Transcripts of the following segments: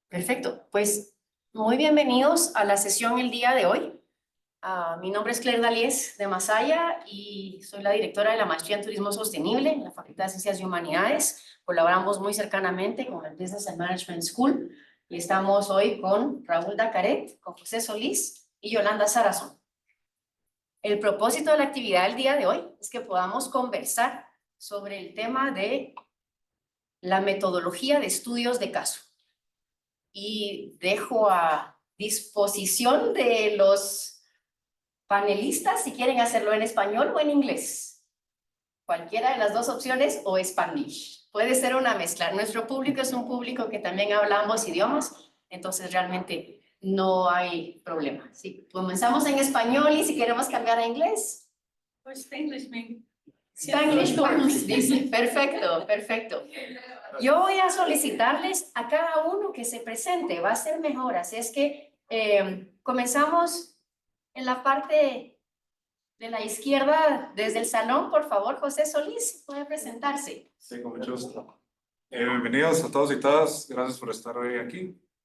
Perfecto, pues muy bienvenidos a la sesión el día de hoy. Mi nombre es Claire Daliés de Masaya y soy la directora de la Maestría en Turismo Sostenible en la Facultad de Ciencias y Humanidades. Colaboramos muy cercanamente con el Business and Management School y estamos hoy con Raúl Dacaret, con José Solís y Yolanda Sarazón. El propósito de la actividad del día de hoy es que podamos conversar sobre el tema de la metodología de estudios de caso. Y dejo a disposición de los panelistas si quieren hacerlo en español o en inglés. Cualquiera de las dos opciones o Spanish. Puede ser una mezcla. Nuestro público es un público que también habla ambos idiomas, entonces realmente no hay problema. Sí, comenzamos en español y si queremos cambiar a inglés. Pues Spanglish, maybe. Spanglish works, dice. Perfecto, perfecto. Yo voy a solicitarles a cada uno que se presente, va a ser mejor, así es que comenzamos en la parte de la izquierda desde el salón, por favor, José Solís, puede presentarse. Sí, con mucho gusto. Bienvenidos a todos y todas, gracias por estar hoy aquí.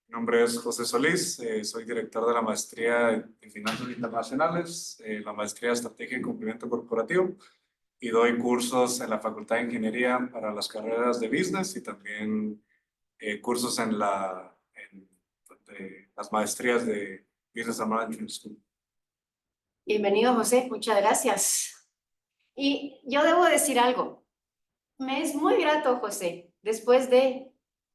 Mi nombre es José Solís, soy director de la Maestría en Finanzas Internacionales, la Maestría de Estrategia y Cumplimiento Corporativo, y doy cursos en la Facultad de Ingeniería para las carreras de Business y también cursos en las maestrías de Business and Management School. Bienvenido, José, muchas gracias. Y yo debo decir algo, me es muy grato, José, después de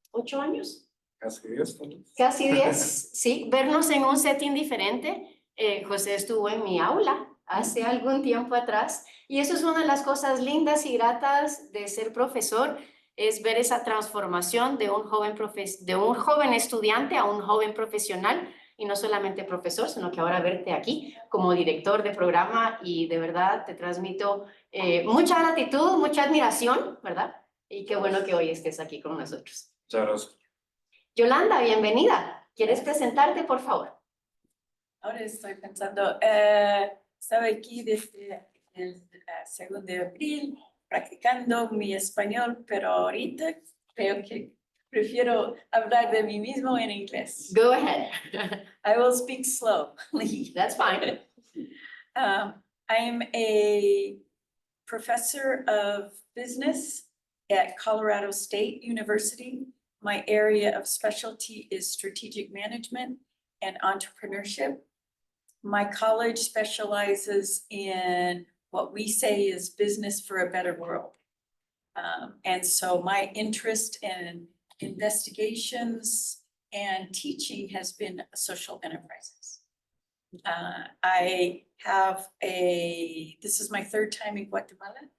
8 años. Casi 10, tal vez. Casi 10, sí, vernos en un setting diferente. José estuvo en mi aula hace algún tiempo atrás y eso es una de las cosas lindas y gratas de ser profesor, es ver esa transformación de un joven estudiante a un joven profesional y no solamente profesor, sino que ahora verte aquí como director de programa y de verdad te transmito mucha gratitud, mucha admiración, ¿verdad? Y qué bueno que hoy estés aquí con nosotros. Muchas gracias. Yolanda, bienvenida. ¿Quieres presentarte, por favor? Ahora estoy pensando, estaba aquí desde el 2 de abril practicando mi español, pero ahorita creo que prefiero hablar de mí mismo en inglés. Go ahead. I will speak slowly. That's fine. I'm a professor of business at Colorado State University. My area of specialty is strategic management and entrepreneurship. My college specializes in what we say is business for a better world. And so my interest in investigations and teaching has been social enterprises. This is my 3rd time in Guatemala,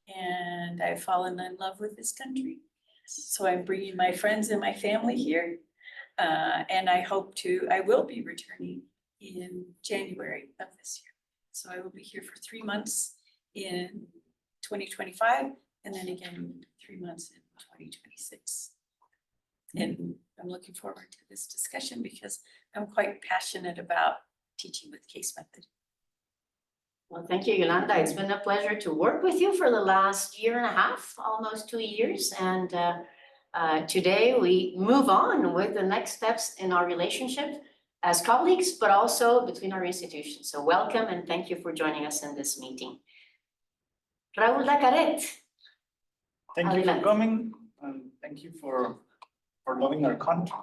and I've fallen in love with this country. So I'm bringing my friends and my family here, and I will be returning in January of this year. So I will be here for 3 months in 2025, and then again 3 months in 2026. And I'm looking forward to this discussion because I'm quite passionate about teaching with case method. Well, thank you, Yolanda. It's been a pleasure to work with you for the last 1.5 years, almost 2 years. And today we move on with the next steps in our relationship as colleagues, but also between our institutions. So welcome and thank you for joining us in this meeting. Raúl Dacaret. Thank you for coming, and thank you for loving our country,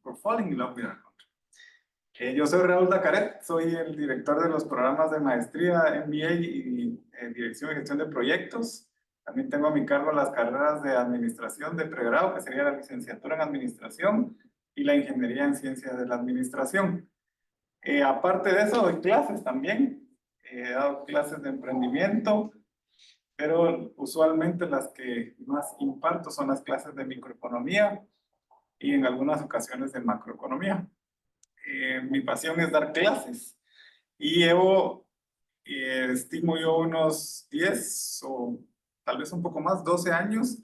for falling in love with our country. Yo soy Raúl Dacaret, soy el director de los programas de maestría, MBA y Dirección y Gestión de Proyectos. También tengo a mi cargo las carreras de Administración de pregrado, que sería la licenciatura en Administración, y la Ingeniería en Ciencias de la Administración. Aparte de eso, doy clases también. He dado clases de emprendimiento, pero usualmente las que más imparto son las clases de microeconomía y en algunas ocasiones de macroeconomía. Mi pasión es dar clases y estimo yo unos 10 o tal vez un poco más, 12 años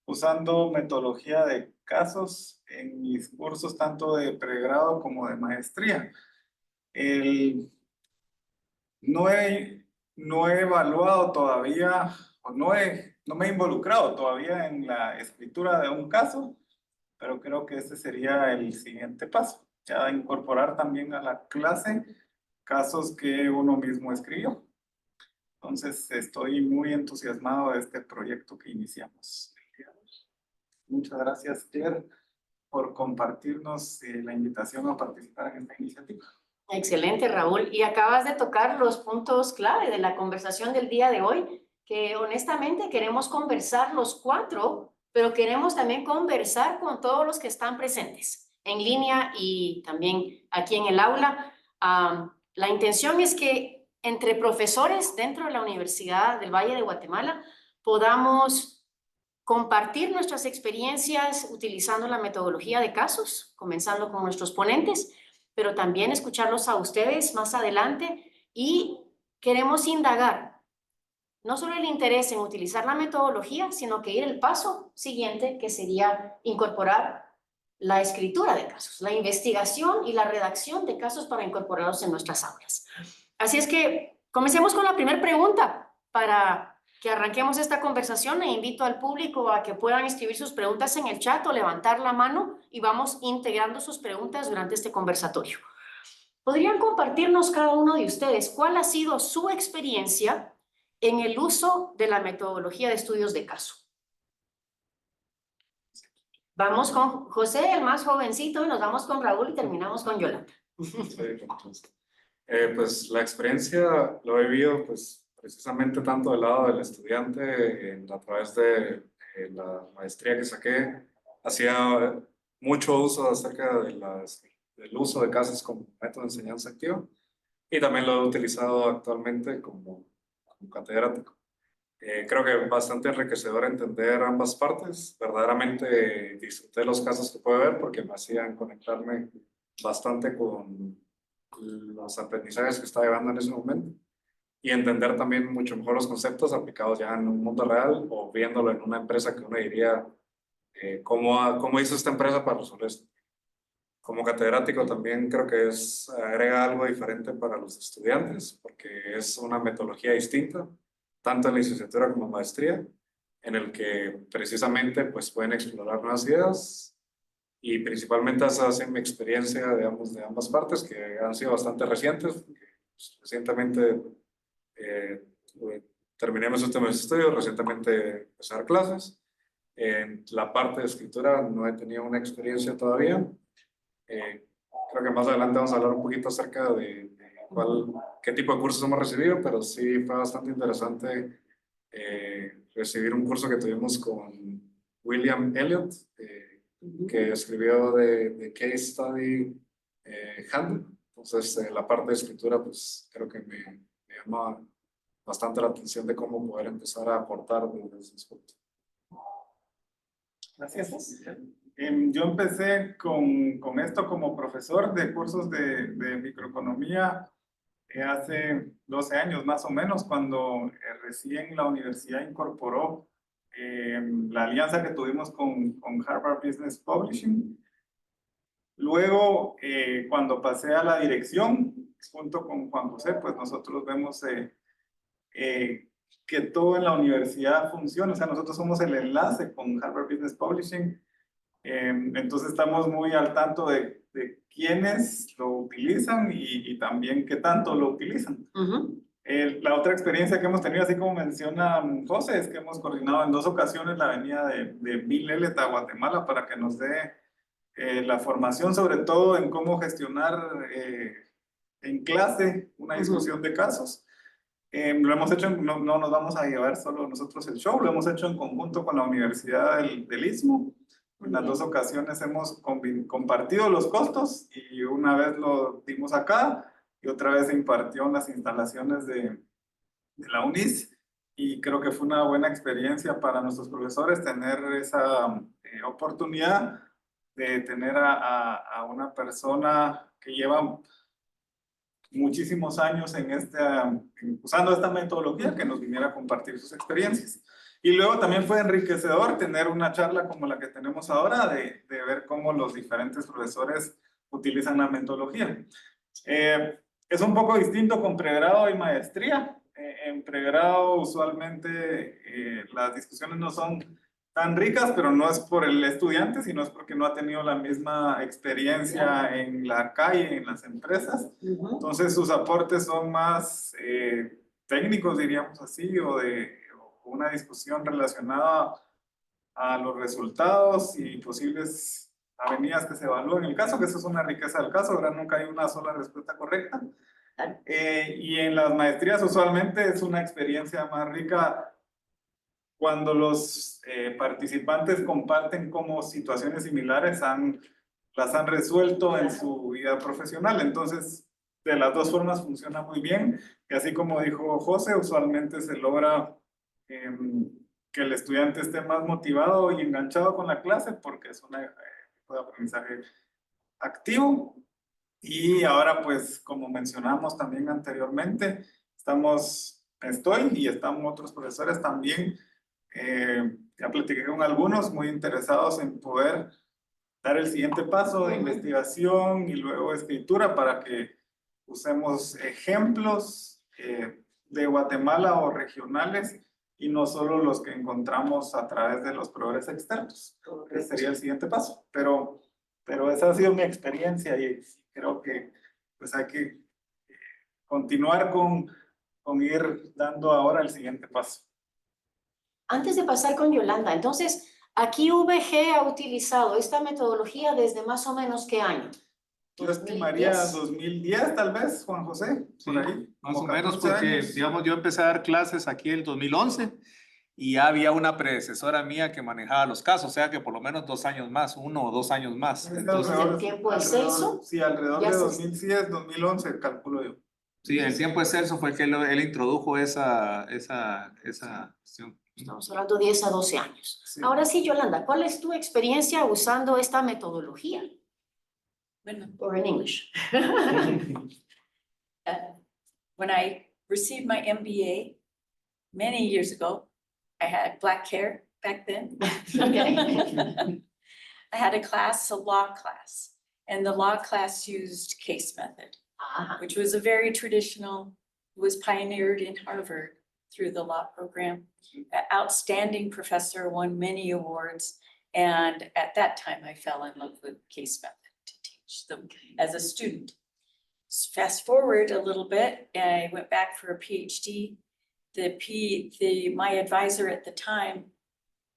usando metodología de casos en mis cursos tanto de pregrado como de maestría. No he evaluado todavía, o no me he involucrado todavía en la escritura de un caso, pero creo que este sería el siguiente paso, ya incorporar también a la clase casos que uno mismo escribió. Entonces, estoy muy entusiasmado de este proyecto que iniciamos. Muchas gracias, Claire, por compartirnos la invitación a participar en esta iniciativa. Excelente, Raúl. Y acabas de tocar los puntos clave de la conversación del día de hoy, que honestamente queremos conversar los cuatro, pero queremos también conversar con todos los que están presentes en línea y también aquí en el aula. La intención es que entre profesores dentro de la Universidad del Valle de Guatemala podamos compartir nuestras experiencias utilizando la metodología de casos, comenzando con nuestros ponentes, pero también escucharlos a ustedes más adelante, y queremos indagar no solo el interés en utilizar la metodología, sino que ir el paso siguiente, que sería incorporar la escritura de casos, la investigación y la redacción de casos para incorporarlos en nuestras aulas. Así es que comencemos con la primera pregunta para que arranquemos esta conversación, e invito al público a que puedan escribir sus preguntas en el chat o levantar la mano y vamos integrando sus preguntas durante este conversatorio. ¿Podrían compartirnos cada uno de ustedes cuál ha sido su experiencia en el uso de la metodología de estudios de caso? Vamos con José, el más jovencito, y nos vamos con Raúl y terminamos con Yolanda. Pues la experiencia lo he vivido pues precisamente tanto del lado del estudiante a través de la maestría que saqué. Hacía mucho uso acerca de del uso de casos como método de enseñanza activa, y también lo he utilizado actualmente como catedrático. Creo que es bastante enriquecedor entender ambas partes. Verdaderamente disfruté los casos que pude ver porque me hacían conectarme bastante con los aprendizajes que estaba llevando en ese momento, y entender también mucho mejor los conceptos aplicados ya en un mundo real o viéndolo en una empresa que uno diría, ¿cómo hizo esta empresa para resolver esto? Como catedrático también creo que agrega algo diferente para los estudiantes porque es una metodología distinta, tanto en licenciatura como en maestría, en el que precisamente pues pueden explorar nuevas ideas. Y principalmente esa es mi experiencia, digamos, de ambas partes, que han sido bastante recientes. Pues, recientemente terminé mis últimos estudios, recientemente empecé a dar clases. En la parte de escritura no he tenido una experiencia todavía. Creo que más adelante vamos a hablar un poquito acerca de qué tipo de cursos hemos recibido, pero sí fue bastante interesante recibir un curso que tuvimos con William Elliott, que escribió de Case Study Handbook. Entonces, la parte de escritura, pues creo que me llama bastante la atención de cómo poder empezar a aportar desde ese aspecto. Gracias. Yo empecé con esto como profesor de cursos de microeconomía hace 12 años más o menos, cuando recién la universidad incorporó la alianza que tuvimos con Harvard Business Publishing. Luego, cuando pasé a la dirección, junto con Juan José, pues nosotros vemos que todo en la universidad funciona. O sea, nosotros somos el enlace con Harvard Business Publishing. Entonces estamos muy al tanto de quiénes lo utilizan y también qué tanto lo utilizan. La otra experiencia que hemos tenido, así como menciona José, es que hemos coordinado en 2 ocasiones la venida de Bill Elliott a Guatemala para que nos dé la formación, sobre todo en cómo gestionar en clase una discusión de casos. Lo hemos hecho, no nos vamos a llevar solo nosotros el show, lo hemos hecho en conjunto con la Universidad del Istmo. En las 2 ocasiones hemos compartido los costos, y una vez lo dimos acá y otra vez se impartió en las instalaciones de la UNIS, y creo que fue una buena experiencia para nuestros profesores tener esa oportunidad de tener a una persona que lleva muchísimos años usando esta metodología, que nos viniera a compartir sus experiencias. Y luego también fue enriquecedor tener una charla como la que tenemos ahora, de ver cómo los diferentes profesores utilizan la metodología. Es un poco distinto con pregrado y maestría. En pregrado usualmente las discusiones no son tan ricas, pero no es por el estudiante, sino es porque no ha tenido la misma experiencia en la calle, en las empresas. Entonces sus aportes son más técnicos, diríamos así, o de una discusión relacionada a los resultados y posibles avenidas que se evalúen. En el caso que eso es una riqueza del caso, ¿verdad? Nunca hay una sola respuesta correcta. Y en las maestrías usualmente es una experiencia más rica cuando los participantes comparten cómo situaciones similares las han resuelto en su vida profesional. Entonces, de las dos formas funciona muy bien. Y así como dijo José, usualmente se logra que el estudiante esté más motivado y enganchado con la clase porque es un tipo de aprendizaje activo. Y ahora, pues, como mencionamos también anteriormente, estoy y estamos otros profesores también, ya platiqué con algunos muy interesados en poder dar el siguiente paso de investigación y luego escritura para que usemos ejemplos de Guatemala o regionales y no solo los que encontramos a través de los proveedores externos. Ese sería el siguiente paso. Pero esa ha sido mi experiencia y creo que pues hay que continuar con ir dando ahora el siguiente paso. Antes de pasar con Yolanda, entonces, aquí VG ha utilizado esta metodología desde más o menos ¿qué año? Yo estimaría 2010 tal vez, Juan José, por ahí. Más como o menos 14 porque, años. digamos, yo empecé a dar clases aquí en el 2011 y ya había una predecesora mía que manejaba los casos, o sea que por lo menos 2 años más, 1 o 2 años más. Entonces, ¿el tiempo de Celso? Sí, alrededor Ya de se- 2010, 2011, calculo yo. sí, el tiempo de Celso fue que él introdujo esa cuestión. Estamos hablando de 10 a 12 años. Sí. Ahora sí, Yolanda, ¿cuál es tu experiencia usando esta metodología? Bueno, Or in English. when I received my MBA many years ago, I had black hair back then. Okay. I had a class, a law class, and the law class used case method, Ah, which was a very traditional, was pioneered in Harvard through the law program. An outstanding professor, won many awards, and at that time I fell in love with case method to teach them as a student. Fast forward a little bit, I went back for a PhD. My advisor at the time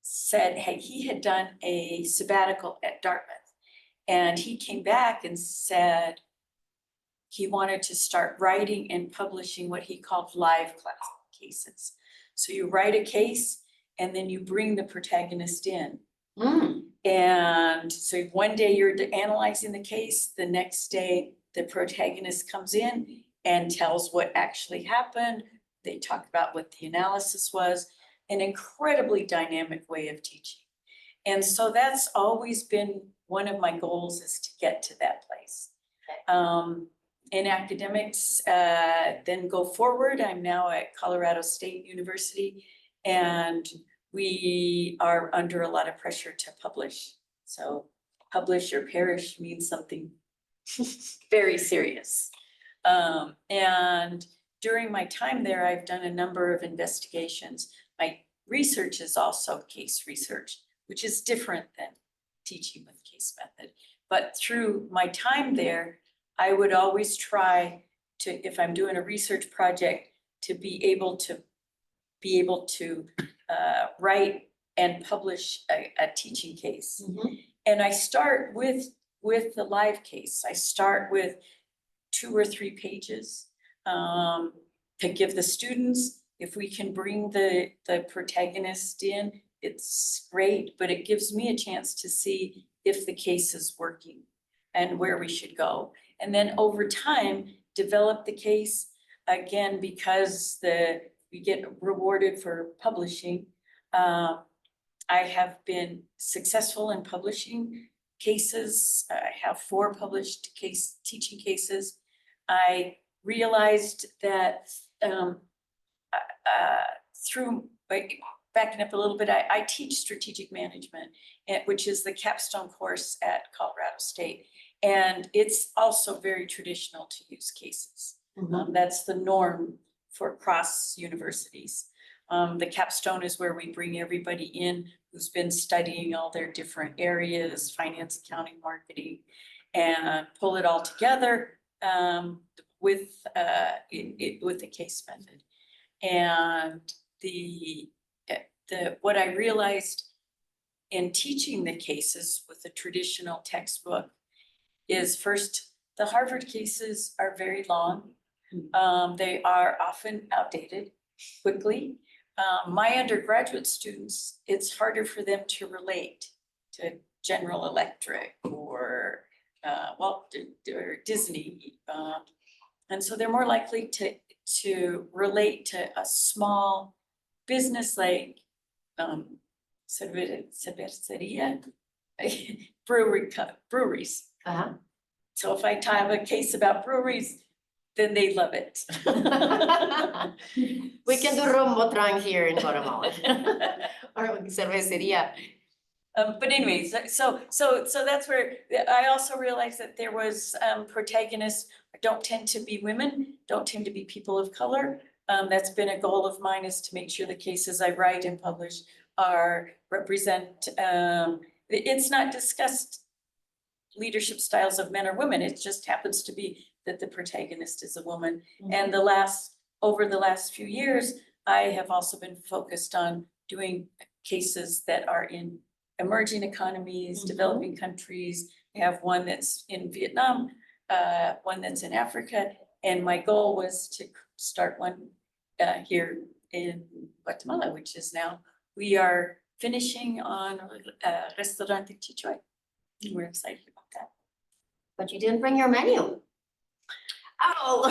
said, hey, he had done a sabbatical at Dartmouth. And he came back and said he wanted to start writing and publishing what he called live class cases. So you write a case and then you bring the protagonist in. And so one day you're analyzing the case, the next day the protagonist comes in and tells what actually happened. They talk about what the analysis was, an incredibly dynamic way of teaching. And so that's always been one of my goals, is to get to that place. In academics, then go forward. I'm now at Colorado State University, and we are under a lot of pressure to publish. So publish or perish means something very serious. And during my time there, I've done a number of investigations. My research is also case research, which is different than teaching with case method. But through my time there, I would always try to, if I'm doing a research project, to be able to write and publish a teaching case. And I start with the live case. I start with 2 or 3 pages to give the students. If we can bring the protagonist in, it's great, but it gives me a chance to see if the case is working and where we should go. And then over time, develop the case, again, because we get rewarded for publishing. I have been successful in publishing cases. I have 4 published teaching cases. I realized that backing up a little bit, I teach strategic management, which is the capstone course at Colorado State. And it's also very traditional to use cases. That's the norm for cross universities. The capstone is where we bring everybody in who's been studying all their different areas, finance, accounting, marketing, and pull it all together with the case method. And what I realized in teaching the cases with the traditional textbook is, first, the Harvard cases are very long. They are often outdated quickly. My undergraduate students, it's harder for them to relate to General Electric or or Disney. And so they're more likely to relate to a small business like cervecería, breweries. Uh-huh. So if I have a case about breweries, then they love it. We can do Rombotran here in Guatemala. Or cervecería. But anyways, so that's where I also realized that there was protagonists don't tend to be women, don't tend to be people of color. That's been a goal of mine, is to make sure the cases I write and publish represent, it's not discussed leadership styles of men or women. It just happens to be that the protagonist is a woman. And over the last few years, I have also been focused on doing cases that are in emerging economies, developing countries. I have one that's in Vietnam, one that's in Africa, and my goal was to start one here in Guatemala, which is now, we are finishing on Restaurante Chichoy. We're excited about that. But you didn't bring your menu. Oh.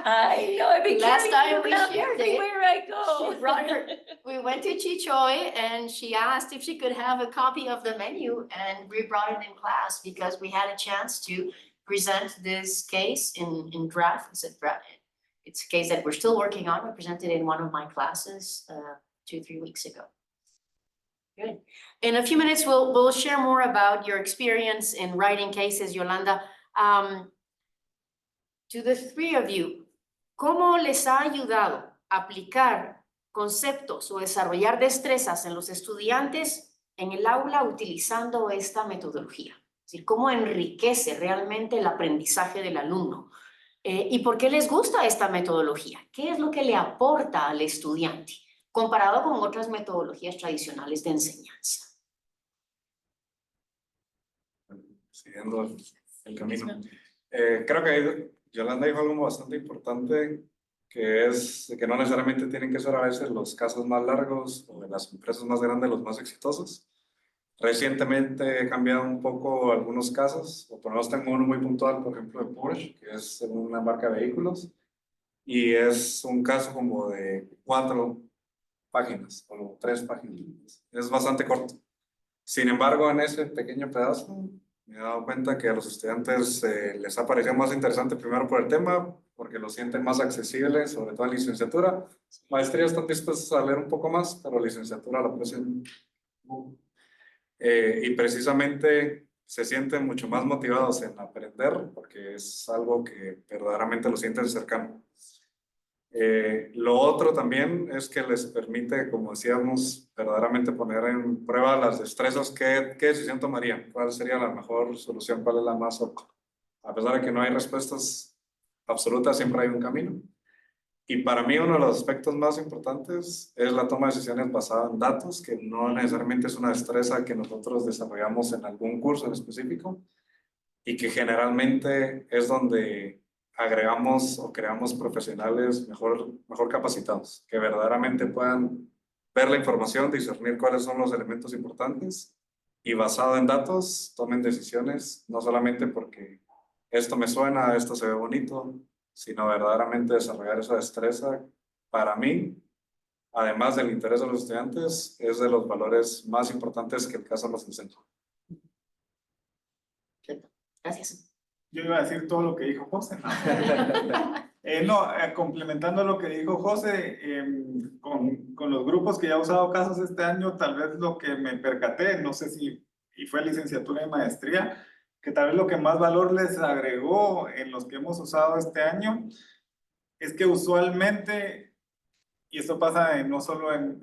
I know, I've been Last carrying time we it around shared it, everywhere I go. she brought her- We went to Chichoy and she asked if she could have a copy of the menu, and we brought it in class because we had a chance to present this case in draft. It's a case that we're still working on. We presented in one of my classes 2-3 weeks ago. Good. In a few minutes, we'll share more about your experience in writing cases, Yolanda. To the three of you, ¿cómo les ha ayudado aplicar conceptos o desarrollar destrezas en los estudiantes en el aula utilizando esta metodología? Es decir, ¿cómo enriquece realmente el aprendizaje del alumno? ¿Y por qué les gusta esta metodología? ¿Qué es lo que le aporta al estudiante comparado con otras metodologías tradicionales de enseñanza? Siguiendo el camino. Creo que Yolanda dijo algo bastante importante, que es que no necesariamente tienen que ser a veces los casos más largos o de las empresas más grandes los más exitosos. Recientemente he cambiado un poco algunos casos, o por lo menos tengo uno muy puntual, por ejemplo, de Porsche, que es una marca de vehículos, y es un caso como de 4 páginas o 3 páginas. Es bastante corto. Sin embargo, en ese pequeño pedazo me he dado cuenta que a los estudiantes les ha parecido más interesante, primero por el tema, porque lo sienten más accesible, sobre todo en licenciatura. Maestría están dispuestos a leer un poco más, pero licenciatura la aprecian. Y precisamente se sienten mucho más motivados en aprender, porque es algo que verdaderamente lo sienten cercano. Lo otro también es que les permite, como decíamos, verdaderamente poner en prueba las destrezas. ¿Qué decisión tomarían? ¿Cuál sería la mejor solución? ¿Cuál es la más óptima? A pesar de que no hay respuestas absolutas, siempre hay un camino. Y para mí uno de los aspectos más importantes es la toma de decisiones basada en datos, que no necesariamente es una destreza que nosotros desarrollamos en algún curso en específico, y que generalmente es donde agregamos o creamos profesionales mejor capacitados, que verdaderamente puedan ver la información, discernir cuáles son los elementos importantes y basado en datos tomen decisiones, no solamente porque esto me suena, esto se ve bonito, sino verdaderamente desarrollar esa destreza. Para mí, además del interés de los estudiantes, es de los valores más importantes que el caso nos enseña. Gracias. Yo iba a decir todo lo que dijo José. Complementando lo que dijo José, con los grupos que ya he usado casos este año, tal vez lo que me percaté, no sé si y fue licenciatura y maestría, que tal vez lo que más valor les agregó en los que hemos usado este año es que usualmente y esto pasa no solo en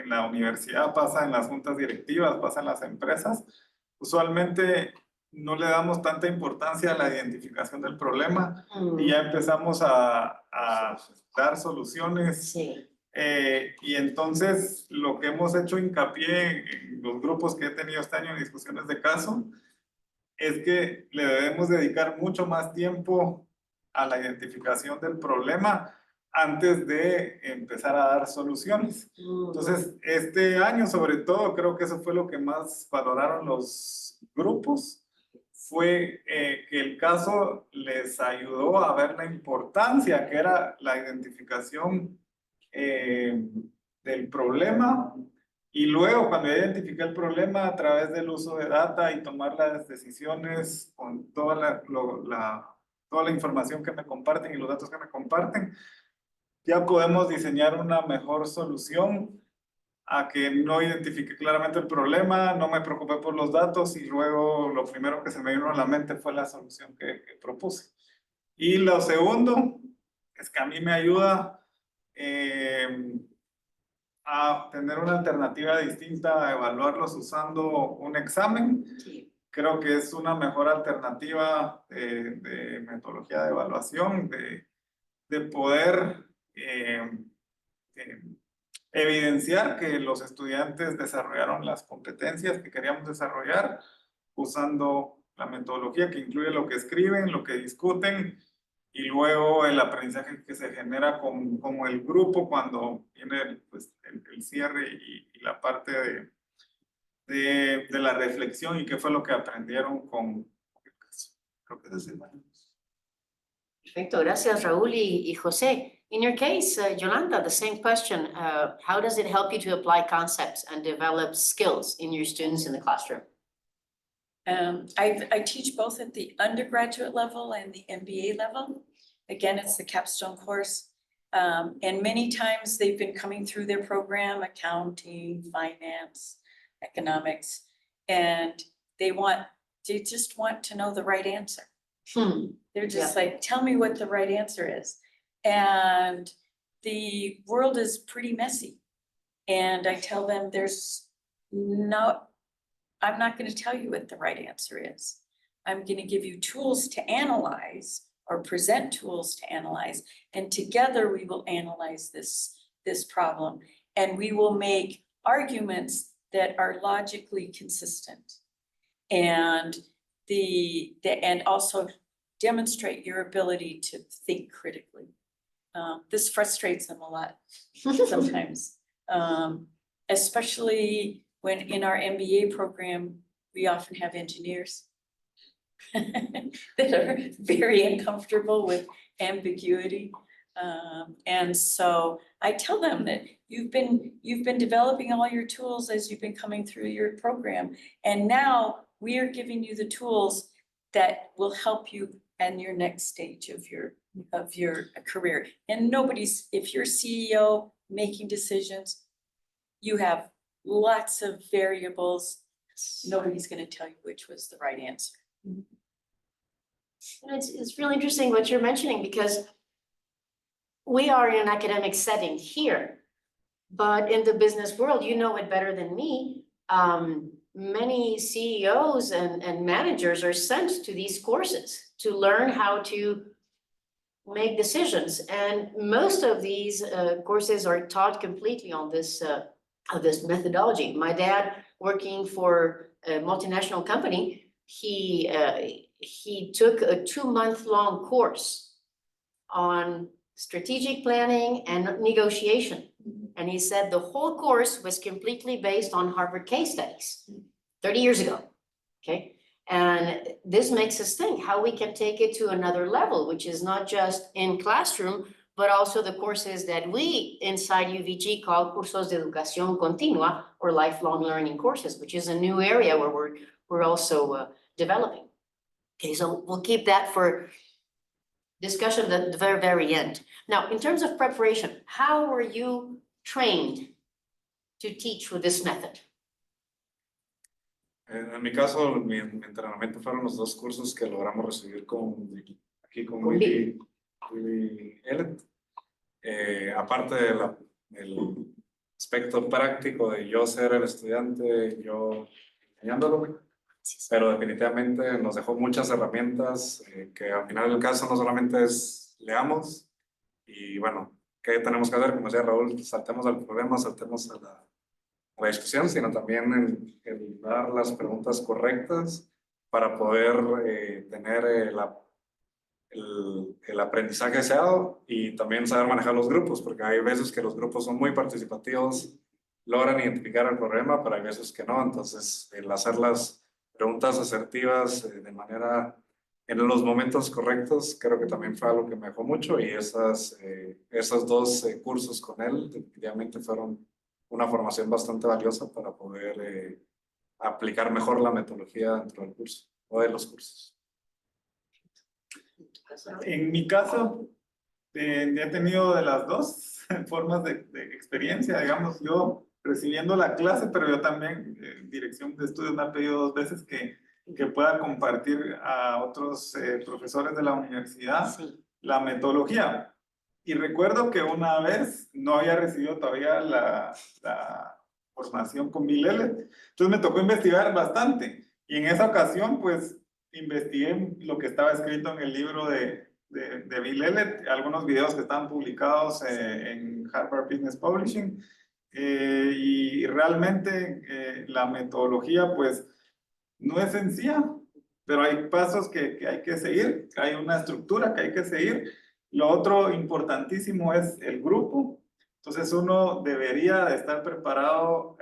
la universidad, pasa en las juntas directivas, pasa en las empresas, usualmente no le damos tanta importancia a la identificación del problema y ya empezamos a dar soluciones. Sí. Y entonces lo que hemos hecho hincapié en los grupos que he tenido este año en discusiones de caso es que le debemos dedicar mucho más tiempo a la identificación del problema antes de empezar a dar soluciones. Entonces, este año sobre todo, creo que eso fue lo que más valoraron los grupos, fue que el caso les ayudó a ver la importancia que era la identificación del problema, y luego cuando ya identifiqué el problema a través del uso de data y tomar las decisiones con toda toda la información que me comparten y los datos que me comparten, ya podemos diseñar una mejor solución a que no identifique claramente el problema, no me preocupé por los datos y luego lo primero que se me vino a la mente fue la solución que propuse. Y lo segundo es que a mí me ayuda a tener una alternativa distinta a evaluarlos usando un examen. Sí. Creo que es una mejor alternativa de metodología de evaluación, de poder evidenciar que los estudiantes desarrollaron las competencias que queríamos desarrollar usando la metodología que incluye lo que escriben, lo que discuten y luego el aprendizaje que se genera como el grupo cuando viene pues, el cierre y la parte de la reflexión y qué fue lo que aprendieron con el caso. Creo que es Perfecto, gracias Raúl y José. In your case, Yolanda, the same question. How does it help you to apply concepts and develop skills in your students in the classroom? I teach both at the undergraduate level and the MBA level. Again, it's the capstone course. And many times they've been coming through their program, accounting, finance, economics, and they just want to know the right answer. They're just like, tell me what the right answer is. And the world is pretty messy. And I tell them I'm not going to tell you what the right answer is. I'm going to give you tools to analyze or present tools to analyze. And together we will analyze this problem. And we will make arguments that are logically consistent. And and also demonstrate your ability to think critically. This frustrates them a lot sometimes, especially when in our MBA program, we often have engineers that are very uncomfortable with ambiguity. And so I tell them that you've been developing all your tools as you've been coming through your program. And now we are giving you the tools that will help you in your next stage of your career. And if you're CEO making decisions, you have lots of variables. Nobody's going to tell you which was the right answer. It's really interesting what you're mentioning because we are in an academic setting here, but in the business world, you know it better than me. Many CEOs and managers are sent to these courses to learn how to make decisions. And most of these courses are taught completely on this methodology. My dad, working for a multinational company, he took a 2-month-long course on strategic planning and negotiation. And he said the whole course was completely based on Harvard case studies 30 years ago, okay? And this makes us think how we can take it to another level, which is not just in classroom, but also the courses that we inside UVG call cursos de educación continua or lifelong learning courses, which is a new area where we're also developing. Okay, so we'll keep that for discussion at the very, very end. Now, in terms of preparation, how were you trained to teach with this method? En mi caso, mi entrenamiento fueron los 2 cursos que logramos recibir aquí con Willy Ellet. aparte del aspecto práctico de yo ser el estudiante, yo enseñándolo, pero definitivamente nos dejó muchas herramientas que al final del caso no solamente es leamos y bueno, ¿qué tenemos que hacer? Como decía Raúl, saltemos al problema, saltemos a la discusión, sino también el dar las preguntas correctas para poder tener el aprendizaje deseado y también saber manejar los grupos, porque hay veces que los grupos son muy participativos, logran identificar el problema, pero hay veces que no. Entonces, el hacer las preguntas asertivas de manera, en los momentos correctos, creo que también fue algo que me dejó mucho y esos dos cursos con él definitivamente fueron una formación bastante valiosa para poder aplicar mejor la metodología dentro del curso o de los cursos. En mi caso, he tenido de las dos formas de experiencia, digamos, yo recibiendo la clase, pero yo también, dirección de estudios me ha pedido 2 veces que pueda compartir a otros profesores de la universidad la metodología. Y recuerdo que una vez no había recibido todavía la formación con Bill Ellet, entonces me tocó investigar bastante. Y en esa ocasión, pues, investigué lo que estaba escrito en el libro de Bill Ellet, algunos videos que están publicados en Harvard Business Publishing, y realmente la metodología pues no es sencilla, pero hay pasos que hay que seguir, hay una estructura que hay que seguir. Lo otro importantísimo es el grupo, entonces uno debería de estar preparado.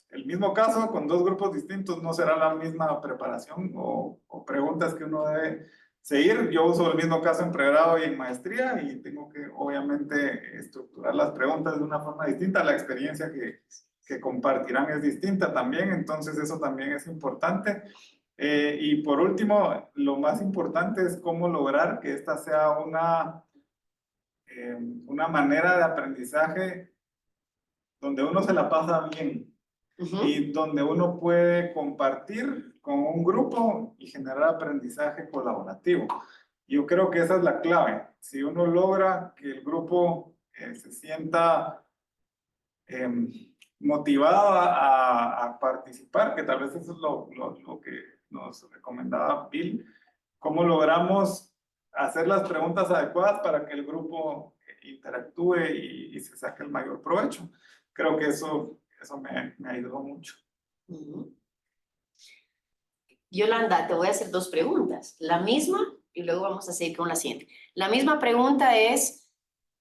El mismo caso, con 2 grupos distintos no será la misma preparación o preguntas que uno debe seguir. Yo uso el mismo caso en pregrado y en maestría y tengo que obviamente estructurar las preguntas de una forma distinta. La experiencia que compartirán es distinta también, entonces eso también es importante. Y por último, lo más importante es cómo lograr que esta sea una manera de aprendizaje donde uno se la pasa bien. Y donde uno puede compartir con un grupo y generar aprendizaje colaborativo. Yo creo que esa es la clave. Si uno logra que el grupo se sienta motivado a participar, que tal vez eso es lo que nos recomendaba Bill, cómo logramos hacer las preguntas adecuadas para que el grupo interactúe y se saque el mayor provecho. Creo que eso me ayudó mucho. Yolanda, te voy a hacer 2 preguntas. La misma, y luego vamos a seguir con la siguiente. La misma pregunta es,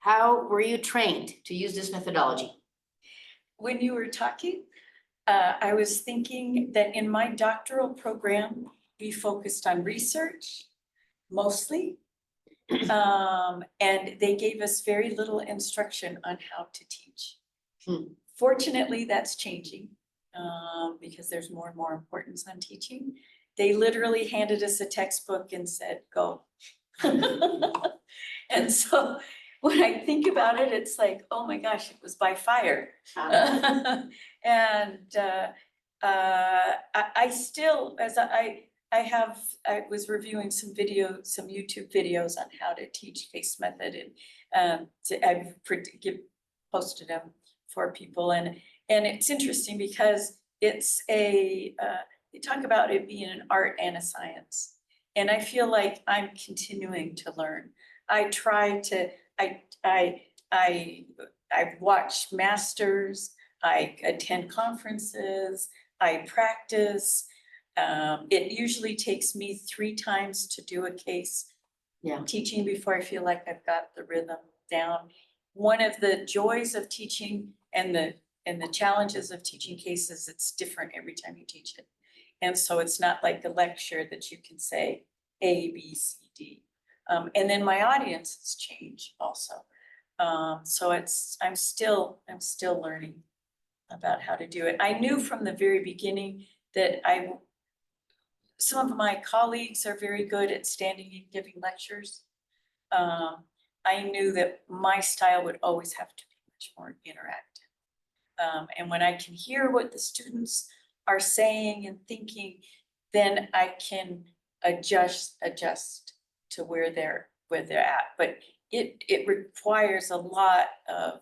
how were you trained to use this methodology? When you were talking, I was thinking that in my doctoral program, we focused on research mostly. And they gave us very little instruction on how to teach. Fortunately, that's changing because there's more and more importance on teaching. They literally handed us a textbook and said, go. And so when I think about it, it's like, oh my gosh, it was by fire. And I still, as I was reviewing some YouTube videos on how to teach case method, and I've posted them for people, and it's interesting because it's they talk about it being an art and a science, and I feel like I'm continuing to learn. I try to, I watch masters, I attend conferences, I practice. It usually takes me 3 times to do a case. Teaching before I feel like I've got the rhythm down. One of the joys of teaching and the challenges of teaching cases, it's different every time you teach it. And so it's not like a lecture that you can say A, B, C, D. And then my audiences change also. So I'm still learning about how to do it. I knew from the very beginning that some of my colleagues are very good at standing and giving lectures. I knew that my style would always have to be much more interactive. And when I can hear what the students are saying and thinking, then I can adjust to where they're at. But it requires a lot of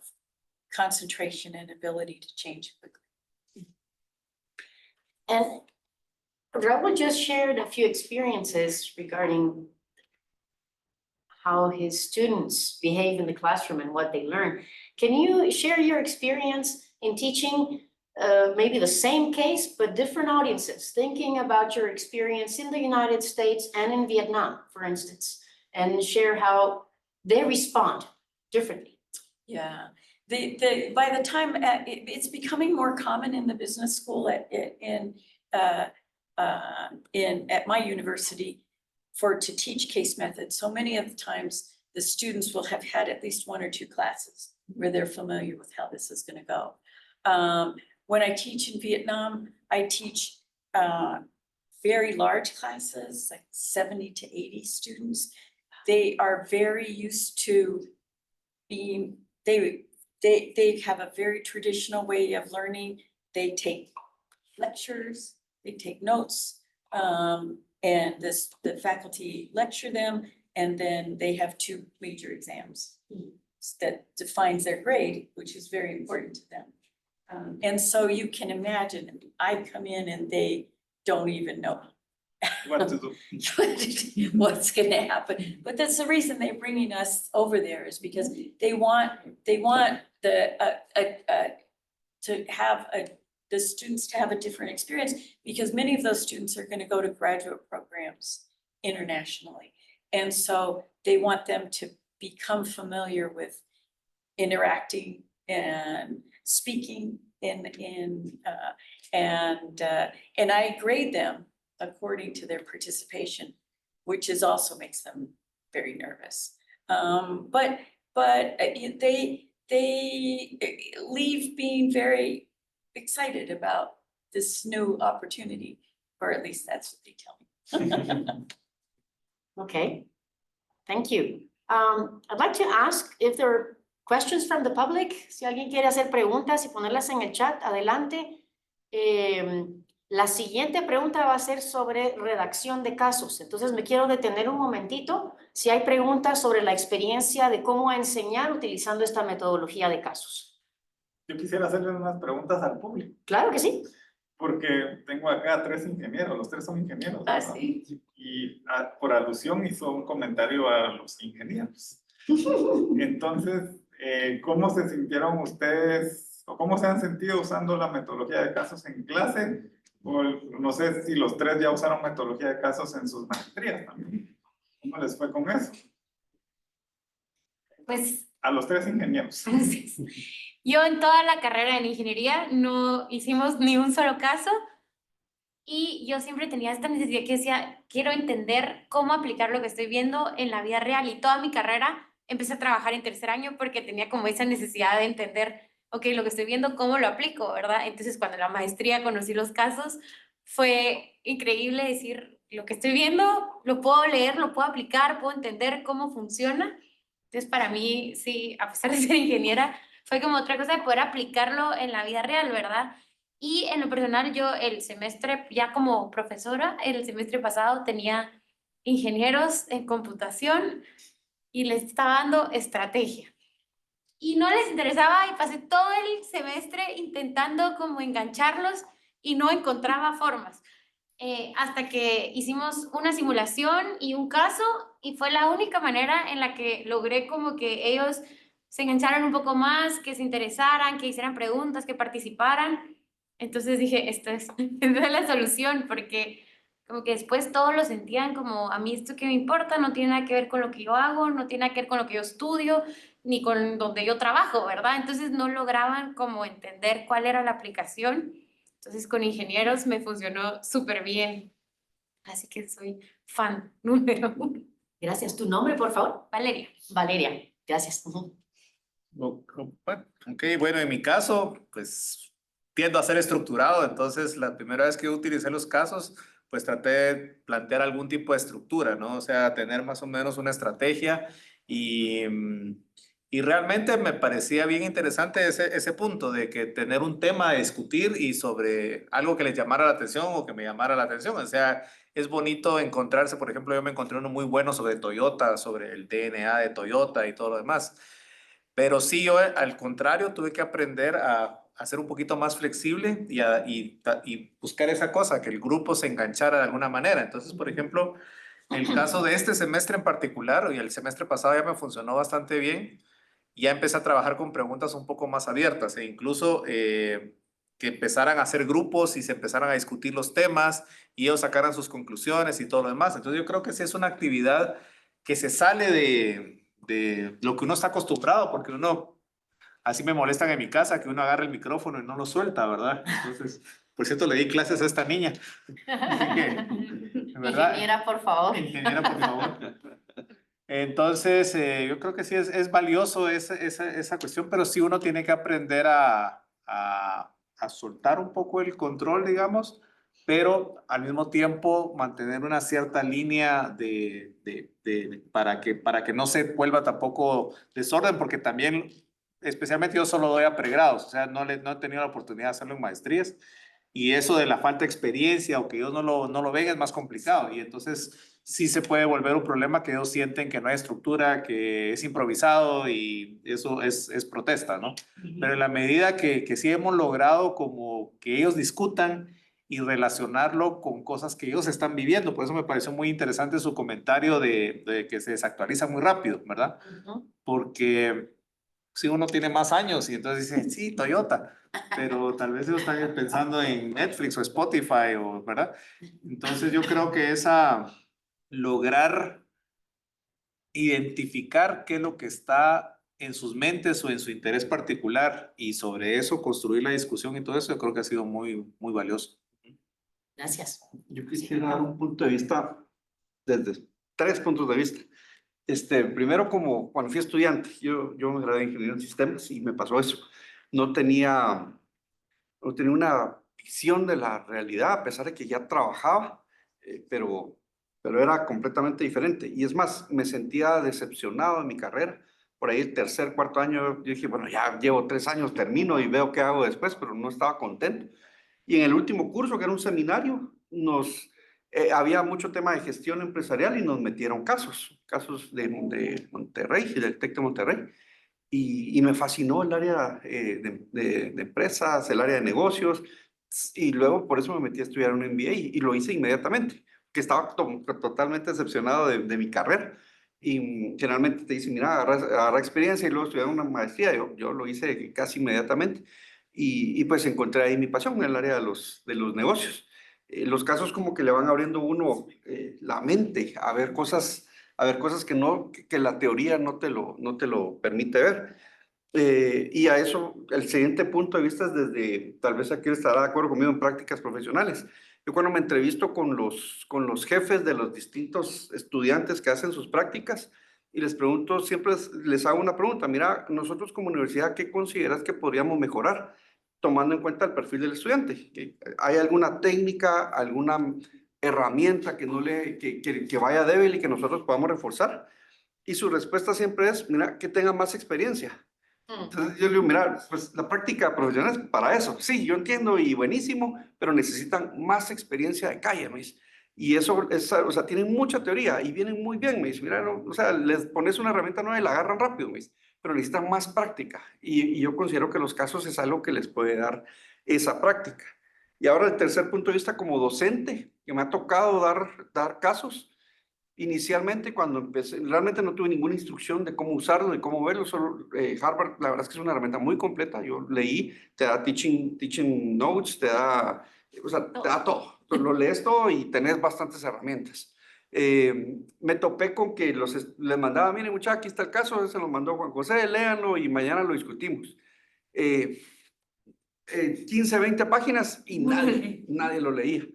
concentration and ability to change quickly. And Raul just shared a few experiences regarding how his students behave in the classroom and what they learn. Can you share your experience in teaching maybe the same case, but different audiences, thinking about your experience in the United States and in Vietnam, for instance, and share how they respond differently? Yeah, by the time, it's becoming more common in the business school at my university to teach case methods. So many of the times, the students will have had at least 1 or 2 classes where they're familiar with how this is gonna go. When I teach in Vietnam, I teach very large classes, like 70 to 80 students. They are very used to being, they have a very traditional way of learning. They take lectures, they take notes, and the faculty lecture them, and then they have 2 major exams that defines their grade, which is very important to them. And so you can imagine, I come in and they don't even know What to do? what's gonna happen. But that's the reason they're bringing us over there, is because they want the students to have a different experience, because many of those students are gonna go to graduate programs internationally. And so they want them to become familiar with interacting and speaking and I grade them according to their participation, which is also makes them very nervous. But they leave being very excited about this new opportunity, or at least that's what they tell me. Okay, thank you. I'd like to ask if there are questions from the public. Si alguien quiere hacer preguntas y ponerlas en el chat, adelante. La siguiente pregunta va a ser sobre redacción de casos. Entonces me quiero detener un momentito si hay preguntas sobre la experiencia de cómo enseñar utilizando esta metodología de casos. Yo quisiera hacerle unas preguntas al público, Claro que sí. porque tengo acá 3 ingenieros, los 3 son ingenieros, Ah, ¿verdad? sí. Y por alusión hizo un comentario a los ingenieros. Entonces, ¿cómo se sintieron ustedes o cómo se han sentido usando la metodología de casos en clase? O no sé si los 3 ya usaron metodología de casos en sus maestrías también. ¿Cómo les fue con eso? Pues A los 3 ingenieros. yo en toda la carrera en ingeniería no hicimos ni un solo caso y yo siempre tenía esta necesidad que decía, quiero entender cómo aplicar lo que estoy viendo en la vida real, y toda mi carrera empecé a trabajar en tercer año porque tenía como esa necesidad de entender, ok, lo que estoy viendo, ¿cómo lo aplico, verdad? Entonces cuando en la maestría conocí los casos, fue increíble decir, lo que estoy viendo lo puedo leer, lo puedo aplicar, puedo entender cómo funciona. Entonces para mí, sí, a pesar de ser ingeniera, fue como otra cosa de poder aplicarlo en la vida real, ¿verdad? Y en lo personal, yo el semestre, ya como profesora, el semestre pasado tenía ingenieros en computación y les estaba dando estrategia. Y no les interesaba, y pasé todo el semestre intentando como engancharlos y no encontraba formas. Hasta que hicimos una simulación y un caso, y fue la única manera en la que logré como que ellos se engancharan un poco más, que se interesaran, que hicieran preguntas, que participaran. Entonces dije, esta es la solución, porque como que después todos lo sentían como, a mí esto que me importa no tiene nada que ver con lo que yo hago, no tiene nada que ver con lo que yo estudio, ni con donde yo trabajo, ¿verdad? Entonces no lograban como entender cuál era la aplicación. Entonces con ingenieros me funcionó súper bien. Así que soy fan número 1. Gracias. ¿Tu nombre, por favor? Valeria. Valeria. Gracias. Ok, bueno, en mi caso, pues tiendo a ser estructurado, entonces la primera vez que utilicé los casos, pues traté de plantear algún tipo de estructura, ¿no? O sea, tener más o menos una estrategia y Y realmente me parecía bien interesante ese punto de que tener un tema a discutir y sobre algo que les llamara la atención o que me llamara la atención. O sea, es bonito encontrarse, por ejemplo, yo me encontré uno muy bueno sobre Toyota, sobre el DNA de Toyota y todo lo demás. Pero sí, yo al contrario tuve que aprender a ser un poquito más flexible y buscar esa cosa, que el grupo se enganchara de alguna manera. Entonces, por ejemplo, el caso de este semestre en particular, y el semestre pasado ya me funcionó bastante bien, ya empecé a trabajar con preguntas un poco más abiertas e incluso que empezaran a hacer grupos y se empezaran a discutir los temas y ellos sacaran sus conclusiones y todo lo demás. Entonces yo creo que sí es una actividad que se sale de lo que uno está acostumbrado, porque uno, así me molestan en mi casa, que uno agarra el micrófono y no lo suelta, ¿verdad? Entonces, por cierto, le di clases a esta niña. Así que, ¿verdad? Ingeniera, por favor. Ingeniera, por favor. Entonces, yo creo que sí es valioso esa cuestión, pero sí uno tiene que aprender a soltar un poco el control, digamos, pero al mismo tiempo mantener una cierta línea para que no se vuelva tampoco desorden, porque también, especialmente yo solo doy a pregrados, o sea, no he tenido la oportunidad de hacerlo en maestrías, y eso de la falta de experiencia o que ellos no lo ven es más complicado, y entonces sí se puede volver un problema que ellos sienten que no hay estructura, que es improvisado y eso es protesta, ¿no? Pero en la medida que sí hemos logrado como que ellos discutan y relacionarlo con cosas que ellos están viviendo, por eso me pareció muy interesante su comentario de que se desactualiza muy rápido, ¿verdad? Ujú. Porque si uno tiene más años y entonces dice, sí, Toyota, pero tal vez ellos están pensando en Netflix o Spotify, o, ¿verdad? Entonces yo creo que lograr identificar qué es lo que está en sus mentes o en su interés particular y sobre eso construir la discusión y todo eso, yo creo que ha sido muy, muy valioso. Gracias. Yo quisiera dar un punto de vista desde 3 puntos de vista. Primero, como cuando fui estudiante, yo me gradué de Ingeniería en Sistemas y me pasó eso. No tenía, no tenía una visión de la realidad, a pesar de que ya trabajaba, pero era completamente diferente. Y es más, me sentía decepcionado en mi carrera. Por ahí el tercer, cuarto año, yo dije, bueno, ya llevo 3 años, termino y veo qué hago después, pero no estaba contento. Y en el último curso, que era un seminario, había mucho tema de gestión empresarial y nos metieron casos de Monterrey, del TEC de Monterrey. Y me fascinó el área de empresas, el área de negocios. Y luego por eso me metí a estudiar un MBA y lo hice inmediatamente, que estaba totalmente decepcionado de mi carrera. Y generalmente te dicen, mira, agarra experiencia y luego estudiar una maestría. Yo lo hice casi inmediatamente. Y pues encontré ahí mi pasión en el área de los negocios. Los casos como que le van abriendo uno la mente a ver cosas que la teoría no te lo permite ver. Y a eso, el siguiente punto de vista es desde, tal vez aquí estará de acuerdo conmigo, en prácticas profesionales. Yo cuando me entrevisto con los jefes de los distintos estudiantes que hacen sus prácticas y les pregunto, siempre les hago una pregunta, mira, nosotros como universidad, ¿qué consideras que podríamos mejorar? Tomando en cuenta el perfil del estudiante. ¿Hay alguna técnica, alguna herramienta que vaya débil y que nosotros podamos reforzar? Y su respuesta siempre es, mira, que tenga más experiencia. Entonces yo le digo, mira, pues la práctica profesional es para eso. Sí, yo entiendo y buenísimo, pero necesitan más experiencia de calle, me dice. Y eso, o sea, tienen mucha teoría y vienen muy bien, me dice. Mira, no, o sea, les pones una herramienta nueva y la agarran rápido, me dice, pero necesitan más práctica. Y yo considero que los casos es algo que les puede dar esa práctica. Y ahora el tercer punto de vista como docente, que me ha tocado dar casos. Inicialmente, cuando empecé, realmente no tuve ninguna instrucción de cómo usarlo, de cómo verlo. Solo Harvard, la verdad es que es una herramienta muy completa. Yo leí, te da teaching notes, o sea, te da todo. Tú lo lees todo y tenés bastantes herramientas. Me topé con que les mandaba, miren muchachos, aquí está el caso, se lo mandó Juan José, léanlo y mañana lo discutimos. 15, 20 páginas y nadie lo leía.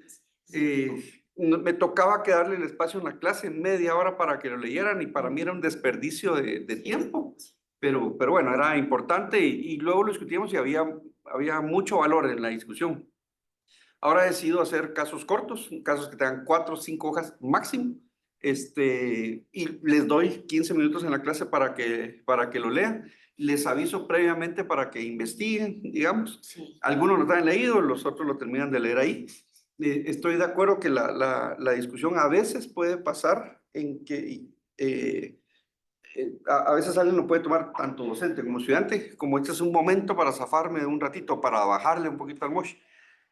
Me tocaba quedarle el espacio en la clase, media hora para que lo leyeran y para mí era un desperdicio de tiempo, pero bueno, era importante y luego lo discutíamos y había mucho valor en la discusión. Ahora he decidido hacer casos cortos, casos que tengan 4 o 5 hojas máximo, y les doy 15 minutos en la clase para que lo lean. Les aviso previamente para que investiguen, digamos. Sí. Algunos lo traen leído, los otros lo terminan de leer ahí. Estoy de acuerdo que la discusión a veces puede pasar en que a veces alguien lo puede tomar tanto docente como estudiante, como este es un momento para zafarme de un ratito, para bajarle un poquito al mosh.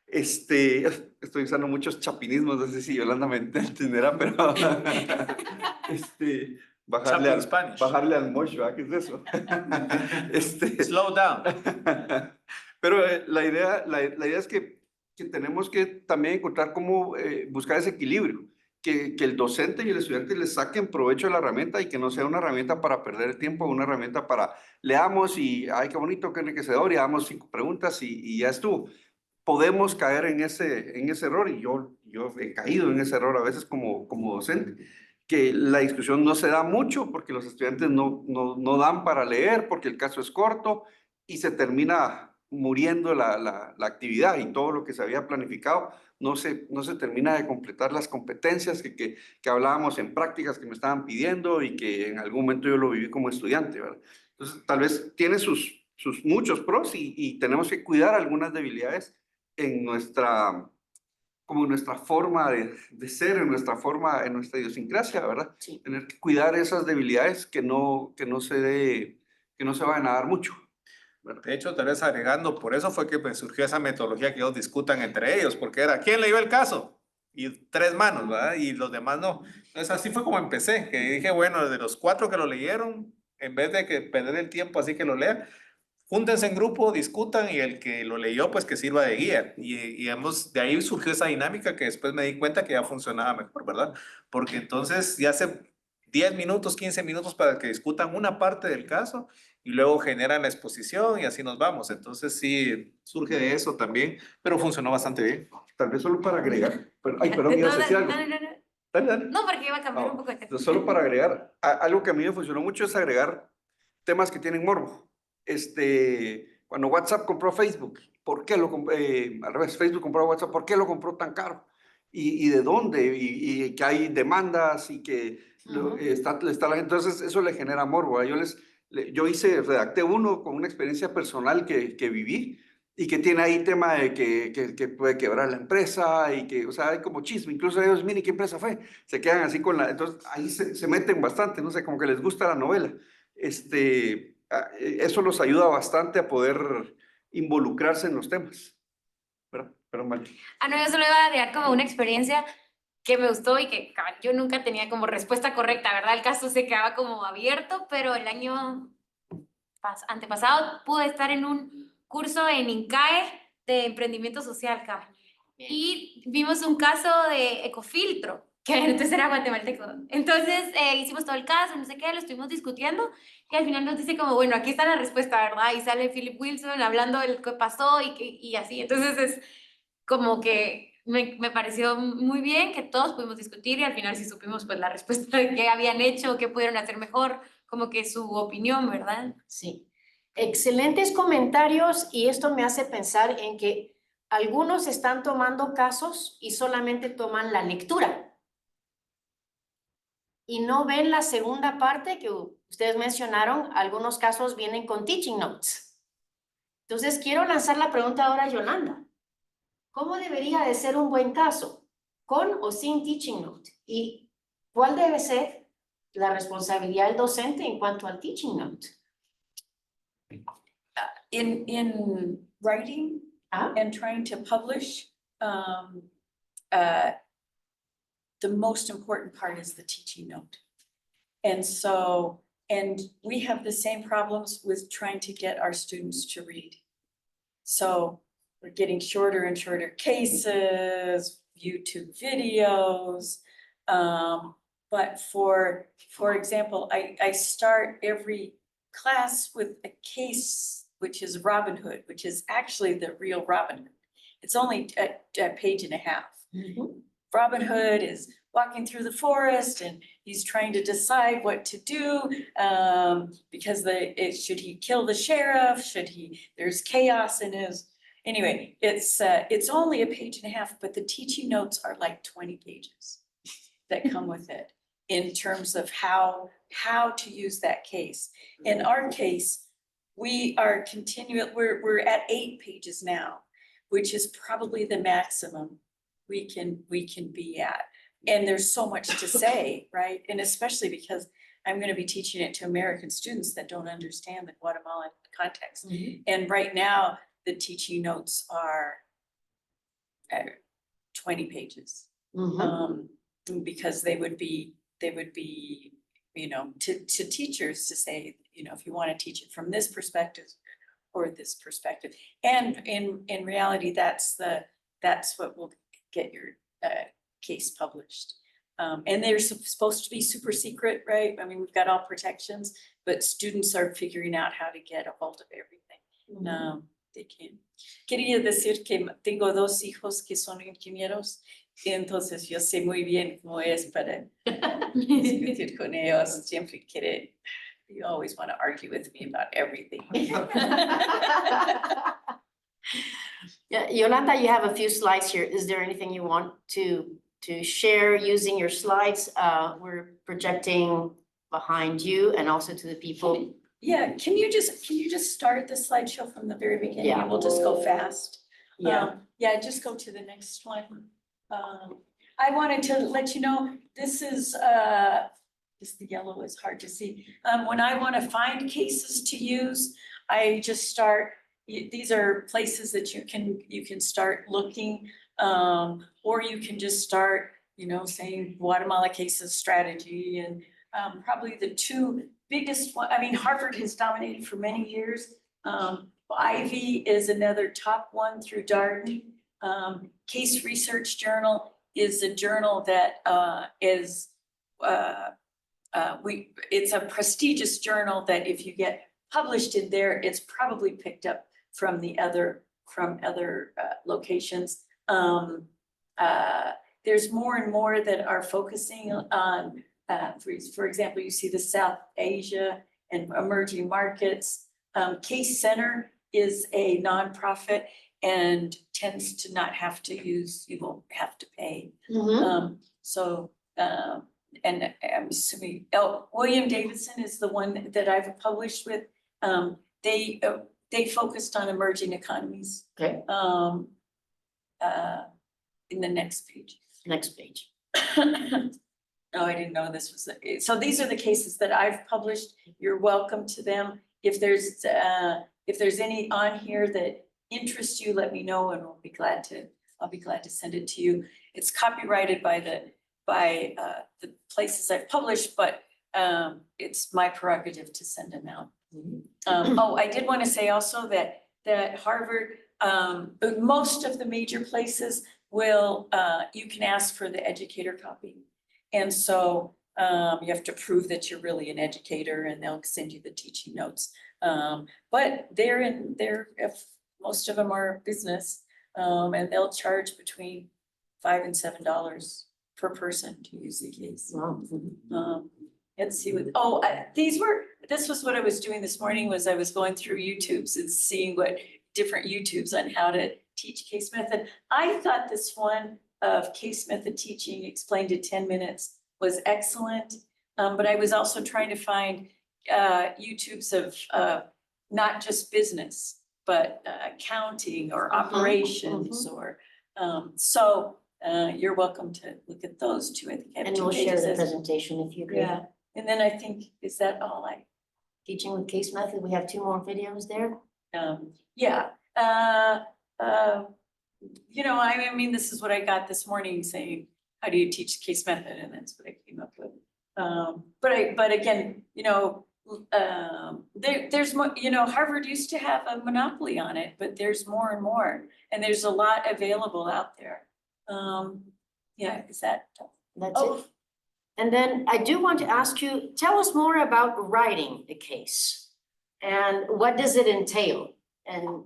Estoy usando muchos chapinismos, no sé si Yolanda me entenderá, pero bajarle Chapin Spanish. bajarle al mosh, ¿verdad? ¿Qué es eso? Slow down. Pero la idea es que tenemos que también encontrar cómo buscar ese equilibrio, que el docente y el estudiante les saquen provecho de la herramienta y que no sea una herramienta para perder el tiempo, una herramienta para leamos y, ay, qué bonito, qué enriquecedor, y hagamos 5 preguntas y ya estuvo. Podemos caer en ese error y yo he caído en ese error a veces como docente, que la discusión no se da mucho porque los estudiantes no dan para leer, porque el caso es corto y se termina muriendo la actividad y todo lo que se había planificado no se termina de completar las competencias que hablábamos en prácticas que me estaban pidiendo y que en algún momento yo lo viví como estudiante, ¿verdad? Entonces, tal vez tiene sus muchos pros y tenemos que cuidar algunas debilidades en nuestra forma de ser, en nuestra idiosincrasia, ¿verdad? Sí. Tener que cuidar esas debilidades que no se vayan a dar mucho. De hecho, tal vez agregando, por eso fue que me surgió esa metodología que ellos discutan entre ellos, porque era, ¿quién leyó el caso? Y 3 manos, ¿verdad? Y los demás no. Entonces así fue como empecé, que dije, bueno, de los 4 que lo leyeron, en vez de que perder el tiempo así que lo lean, júntense en grupo, discutan y el que lo leyó, pues que sirva de guía. Y de ahí surgió esa dinámica que después me di cuenta que ya funcionaba mejor, ¿verdad? Porque entonces ya hace 10 minutos, 15 minutos para que discutan una parte del caso y luego generan la exposición y así nos vamos. Entonces sí, surge de eso también, pero funcionó bastante bien. Tal vez solo para agregar, perdón, ibas a decir algo. Dale, dale. No, porque iba a cambiar un poco de tema. Solo para agregar, algo que a mí me funcionó mucho es agregar temas que tienen morbo. Cuando WhatsApp compró Facebook, ¿por qué lo compró? Al revés, Facebook compró WhatsApp, ¿por qué lo compró tan caro? ¿Y de dónde? Y que hay demandas y que está la gente. Entonces, eso le genera morbo. Yo redacté uno con una experiencia personal que viví y que tiene ahí tema de que puede quebrar la empresa y que, o sea, hay como chisme. Incluso ellos, miren qué empresa fue. Se quedan así entonces ahí se meten bastante, no sé, como que les gusta la novela. Eso los ayuda bastante a poder involucrarse en los temas. Pero mal. No, yo solo iba a dar como una experiencia que me gustó y que yo nunca tenía como respuesta correcta, ¿verdad? El caso se quedaba como abierto, pero el año antepasado pude estar en un curso en INCAE de emprendimiento social, cabal. Y vimos un caso de Ecofiltro, que entonces era guatemalteco. Entonces hicimos todo el caso, no sé qué, lo estuvimos discutiendo y al final nos dice como, bueno, aquí está la respuesta, ¿verdad? Y sale Philip Wilson hablando del que pasó y así. Entonces es como que me pareció muy bien que todos pudimos discutir y al final sí supimos pues la respuesta de qué habían hecho, qué pudieron hacer mejor, como que su opinión, ¿verdad? Sí. Excelentes comentarios y esto me hace pensar en que algunos están tomando casos y solamente toman la lectura y no ven la segunda parte que ustedes mencionaron. Algunos casos vienen con teaching notes. Entonces quiero lanzar la pregunta ahora a Yolanda. ¿Cómo debería de ser un buen caso? ¿Con o sin teaching note? ¿Y cuál debe ser la responsabilidad del docente en cuanto al teaching note? In writing and trying to publish, the most important part is the teaching note. And we have the same problems with trying to get our students to read. So we're getting shorter and shorter cases, YouTube videos. But for example, I start every class with a case, which is Robin Hood, which is actually the real Robin Hood. It's only a page and a half. Mm-hmm. Robin Hood is walking through the forest and he's trying to decide what to do because should he kill the sheriff? There's chaos in his. Anyway, it's only a page and a half, but the teaching notes are like 20 pages that come with it. in terms of how to use that case. In our case, we are we're at 8 pages now, which is probably the maximum we can be at. And there's so much to say, right? And especially because I'm gonna be teaching it to American students that don't understand the Guatemalan context. And right now, the teaching notes are 20 pages. Because they would be, you know, to teachers to say, you know, if you want to teach it from this perspective or this perspective. And in reality, that's what will get your case published. And they're supposed to be super secret, right? I mean, we've got all protections, but students are figuring out how to get a hold of everything. They can. Quería decir que tengo 2 hijos que son ingenieros, y entonces yo sé muy bien cómo es para discutir con ellos. Siempre quiere, you always want to argue with me about everything. Yeah, Yolanda, you have a few slides here. Is there anything you want to share using your slides? We're projecting behind you and also to the people. Yeah, can you just start the slideshow from the very beginning? Yeah. And we'll just go fast. Yeah. Yeah, just go to the next one. I wanted to let you know, this is, this, the yellow is hard to see. When I want to find cases to use, I just start, these are places that you can start looking. Or you can just start, you know, saying Guatemala cases strategy, and probably the 2 biggest one, I mean, Harvard has dominated for many years. Ivy is another top one through Darden. Case Research Journal is a journal that it's a prestigious journal that if you get published in there, it's probably picked up from other locations. There's more and more that are focusing on, for example, you see the South Asia and emerging markets. Case Center is a nonprofit and tends to not have to use, you won't have to pay. And I'm assuming, William Davidson is the one that I've published with. They focused on emerging economies. Okay. In the next page. Next page. Oh, I didn't know this was, so these are the cases that I've published. You're welcome to them. If there's any on here that interests you, let me know and I'll be glad to send it to you. It's copyrighted by the places I've published, but it's my prerogative to send them out. Oh, I did want to say also that Harvard, most of the major places will, you can ask for the educator copy. And so you have to prove that you're really an educator and they'll send you the teaching notes. But if most of them are business, and they'll charge between $5 and $7 per person to use the case. Let's see what, this was what I was doing this morning, was I was going through YouTubes and seeing what different YouTubes on how to teach case method. I thought this one of case method teaching explained in 10 minutes was excellent. But I was also trying to find YouTubes of not just business, but accounting or operations or, so you're welcome to look at those too. I think I have And 2 we'll share the pages. presentation if you agree. Yeah, and then I think, is that all Teaching with case method, we have 2 more videos there. yeah, you know, I mean, this is what I got this morning saying, how do you teach case method? And that's what I came up with. But again, you know, there's more, you know, Harvard used to have a monopoly on it, but there's more and more, and there's a lot available out there. Yeah, is that? That's it. And then I do want to ask you, tell us more about writing a case. And what does it entail? And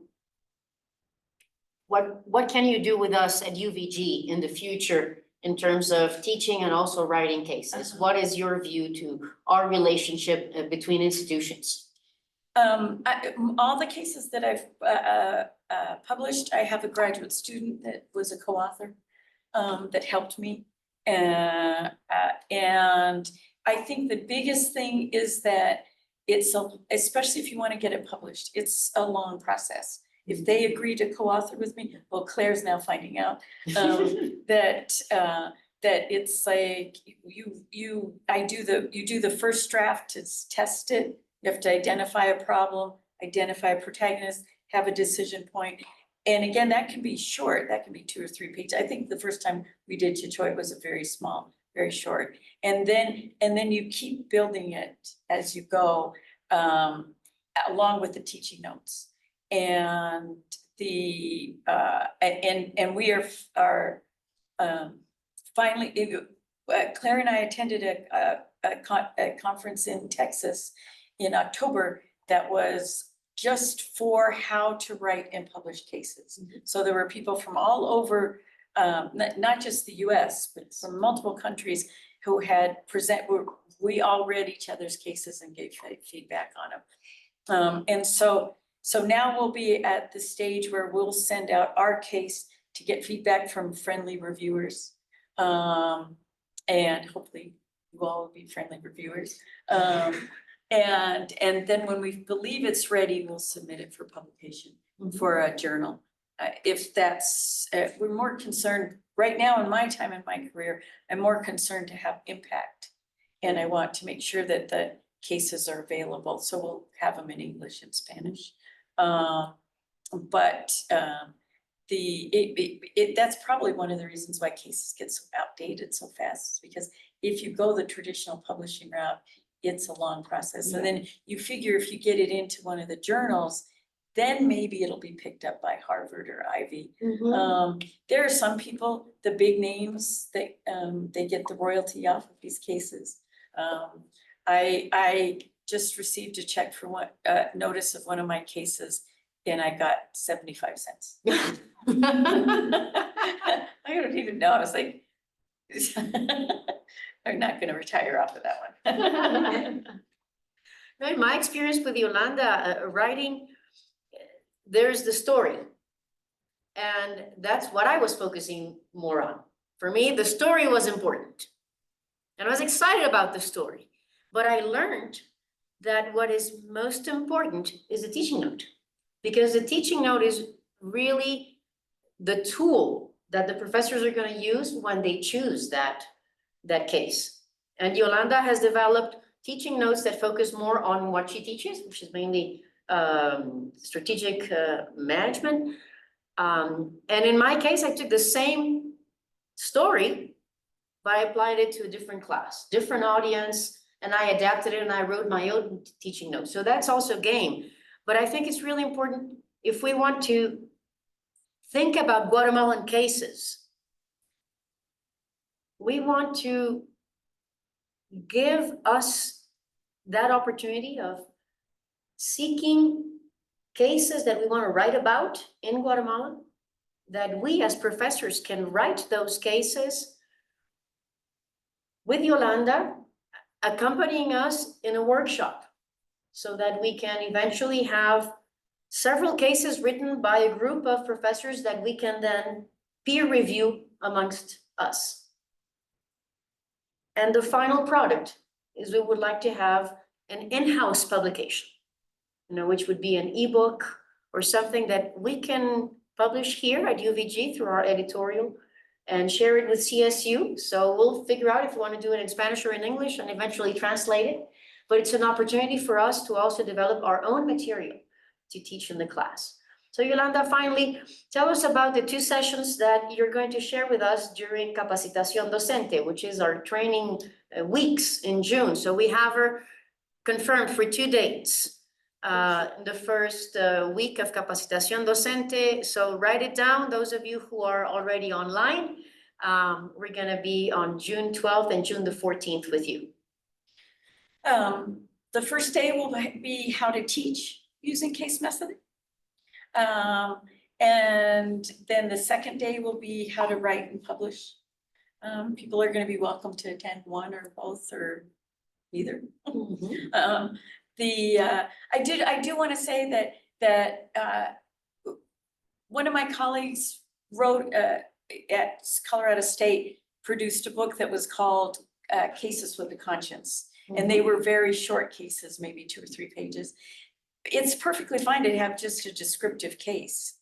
what can you do with us at UVG in the future in terms of teaching and also writing cases? What is your view to our relationship between institutions? All the cases that I've published, I have a graduate student that was a co-author that helped me. And I think the biggest thing is that especially if you want to get it published, it's a long process. If they agree to co-author with me, well, Claire's now finding out that it's like you do the first draft to test it. You have to identify a problem, identify a protagonist, have a decision point. And again, that can be short, that can be 2 or 3 pages. I think the first time we did Chichoy was a very small, very short. And then you keep building it as you go, along with the teaching notes. And we are finally, Claire and I attended a conference in Texas in October that was just for how to write and publish cases. So there were people from all over, not just the US, but from multiple countries who had we all read each other's cases and gave feedback on them. And so now we'll be at the stage where we'll send out our case to get feedback from friendly reviewers. And hopefully you all will be friendly reviewers. And then when we believe it's ready, we'll submit it for publication for a journal. If that's, we're more concerned, right now in my time in my career, I'm more concerned to have impact. And I want to make sure that the cases are available, so we'll have them in English and Spanish. That's probably one of the reasons why cases get so outdated so fast, because if you go the traditional publishing route, it's a long process. And then you figure if you get it into one of the journals, then maybe it'll be picked up by Harvard or Ivy. There are some people, the big names, that they get the royalty off of these cases. I just received a check for notice of one of my cases, and I got 75 cents. I don't even know. I was like, I'm not going to retire off of that one. No, in my experience with Yolanda, writing, there's the story. And that's what I was focusing more on. For me, the story was important. And I was excited about the story. But I learned that what is most important is the teaching note. Because the teaching note is really the tool that the professors are going to use when they choose that case. And Yolanda has developed teaching notes that focus more on what she teaches, which is mainly strategic management. And in my case, I took the same story, but I applied it to a different class, different audience, and I adapted it and I wrote my own teaching notes. So that's also game. But I think it's really important if we want to think about Guatemalan cases. We want to give us that opportunity of seeking cases that we want to write about in Guatemala, that we as professors can write those cases with Yolanda, accompanying us in a workshop, so that we can eventually have several cases written by a group of professors that we can then peer review amongst us. And the final product is we would like to have an in-house publication, which would be an ebook or something that we can publish here at UVG through our editorial and share it with CSU. So we'll figure out if we want to do it in Spanish or in English and eventually translate it. But it's an opportunity for us to also develop our own material to teach in the class. So Yolanda, finally, tell us about the 2 sessions that you're going to share with us during Capacitación Docente, which is our training weeks in June. So we have her confirmed for 2 dates. The first week of Capacitación Docente. So write it down, those of you who are already online. We're going to be on June 12th and June the 14th with you. The first day will be how to teach using case method. And then the second day will be how to write and publish. People are going to be welcome to attend one or both or either. I do want to say that one of my colleagues wrote at Colorado State produced a book that was called Cases with a Conscience. And they were very short cases, maybe 2 or 3 pages. It's perfectly fine to have just a descriptive case.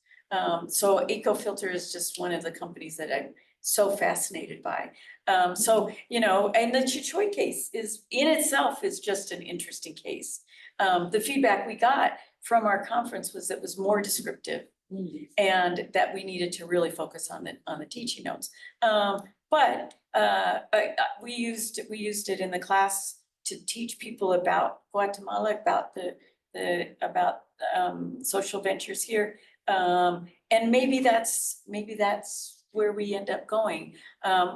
So EcoFilter is just one of the companies that I'm so fascinated by. So, you know, and the Chichoy case is in itself is just an interesting case. The feedback we got from our conference was that it was more descriptive and that we needed to really focus on the teaching notes. But we used it in the class to teach people about Guatemala, about about social ventures here. And maybe that's where we end up going.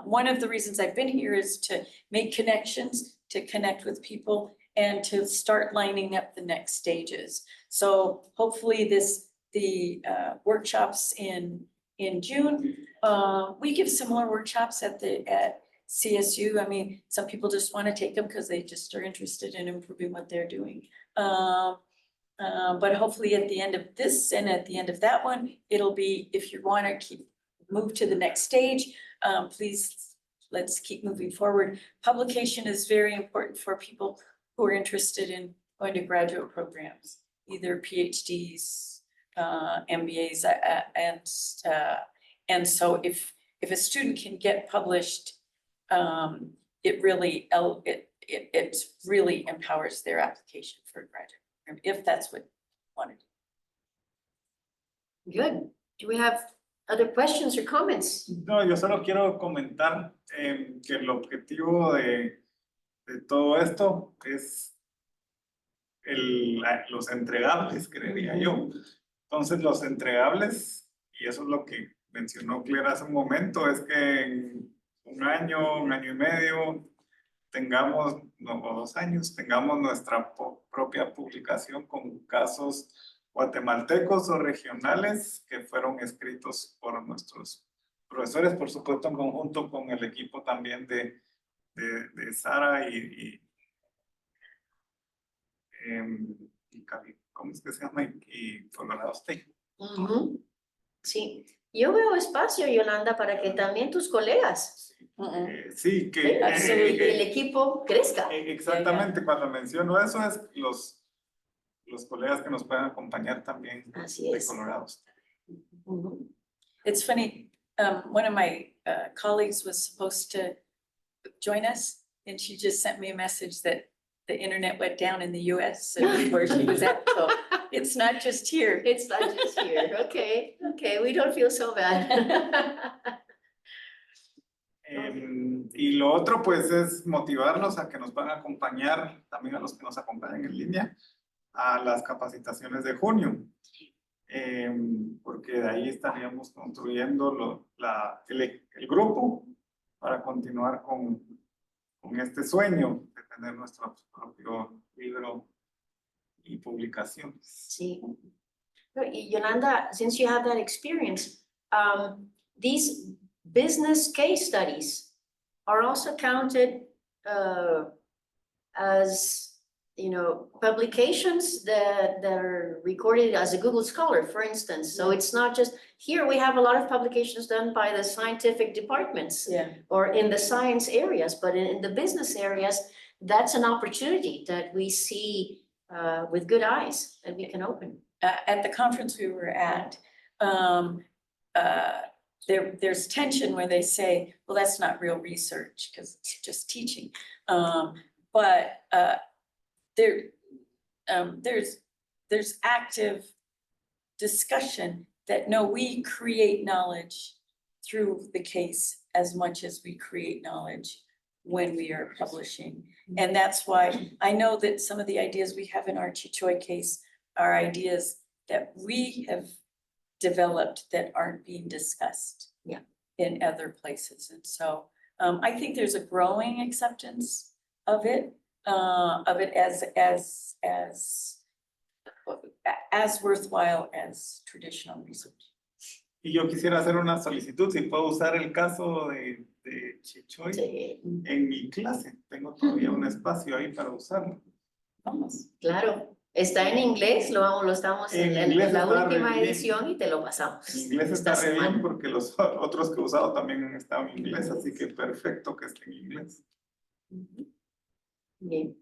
One of the reasons I've been here is to make connections, to connect with people, and to start lining up the next stages. So hopefully the workshops in June, we give similar workshops at CSU. I mean, some people just want to take them because they just are interested in improving what they're doing. But hopefully at the end of this and at the end of that one, it'll be, if you want to move to the next stage, please, let's keep moving forward. Publication is very important for people who are interested in going to graduate programs, either PhDs, MBAs, and so if a student can get published, it really empowers their application for a graduate program, if that's what you wanted. Good. Do we have other questions or comments? No, yo solo quiero comentar que el objetivo de todo esto es los entregables, creería yo. Entonces, los entregables, y eso es lo que mencionó Claire hace un momento, es que en un año y medio, tengamos, no, o 2 años, tengamos nuestra propia publicación con casos guatemaltecos o regionales que fueron escritos por nuestros profesores, por supuesto en conjunto con el equipo también de Sara y ¿cómo es que se llama? Y Colorado State. Sí, yo veo espacio, Yolanda, para que también tus colegas, Sí, que el equipo crezca. exactamente, cuando menciono eso es los colegas que nos puedan acompañar también Así de es. Colorado. It's funny, one of my colleagues was supposed to join us, and she just sent me a message that the internet went down in the US and where she was at, so it's not just here. It's not just here. Okay, we don't feel so bad. Y lo otro pues es motivarlos a que nos van a acompañar, también a los que nos acompañan en línea, a las capacitaciones de junio. Porque de ahí estaríamos construyendo el grupo para continuar con este sueño de tener nuestro propio libro y publicaciones. Sí. Y Yolanda, since you have that experience, these business case studies are also counted as, you know, publications that are recorded as a Google Scholar, for instance. So it's not just, here we have a lot of publications done by the scientific departments or in the science areas, but in the business areas, that's an opportunity that we see with good eyes that we can open. At the conference we were at, there's tension where they say, well, that's not real research because it's just teaching. But there's active discussion that no, we create knowledge through the case as much as we create knowledge when we are publishing. And that's why I know that some of the ideas we have in our Chichoy case are ideas that we have developed that aren't being discussed in other places. And so I think there's a growing acceptance of it as worthwhile as traditional research. Y yo quisiera hacer una solicitud, si puedo usar el caso de Chichoy en mi clase. Tengo todavía un espacio ahí para usarlo. Vamos. Claro, Está en inglés, lo estamos En en inglés la está re última bien. edición y te lo pasamos. En inglés esta está re bien semana. porque los otros que he usado también han estado en inglés, así que perfecto que esté en inglés. Bien.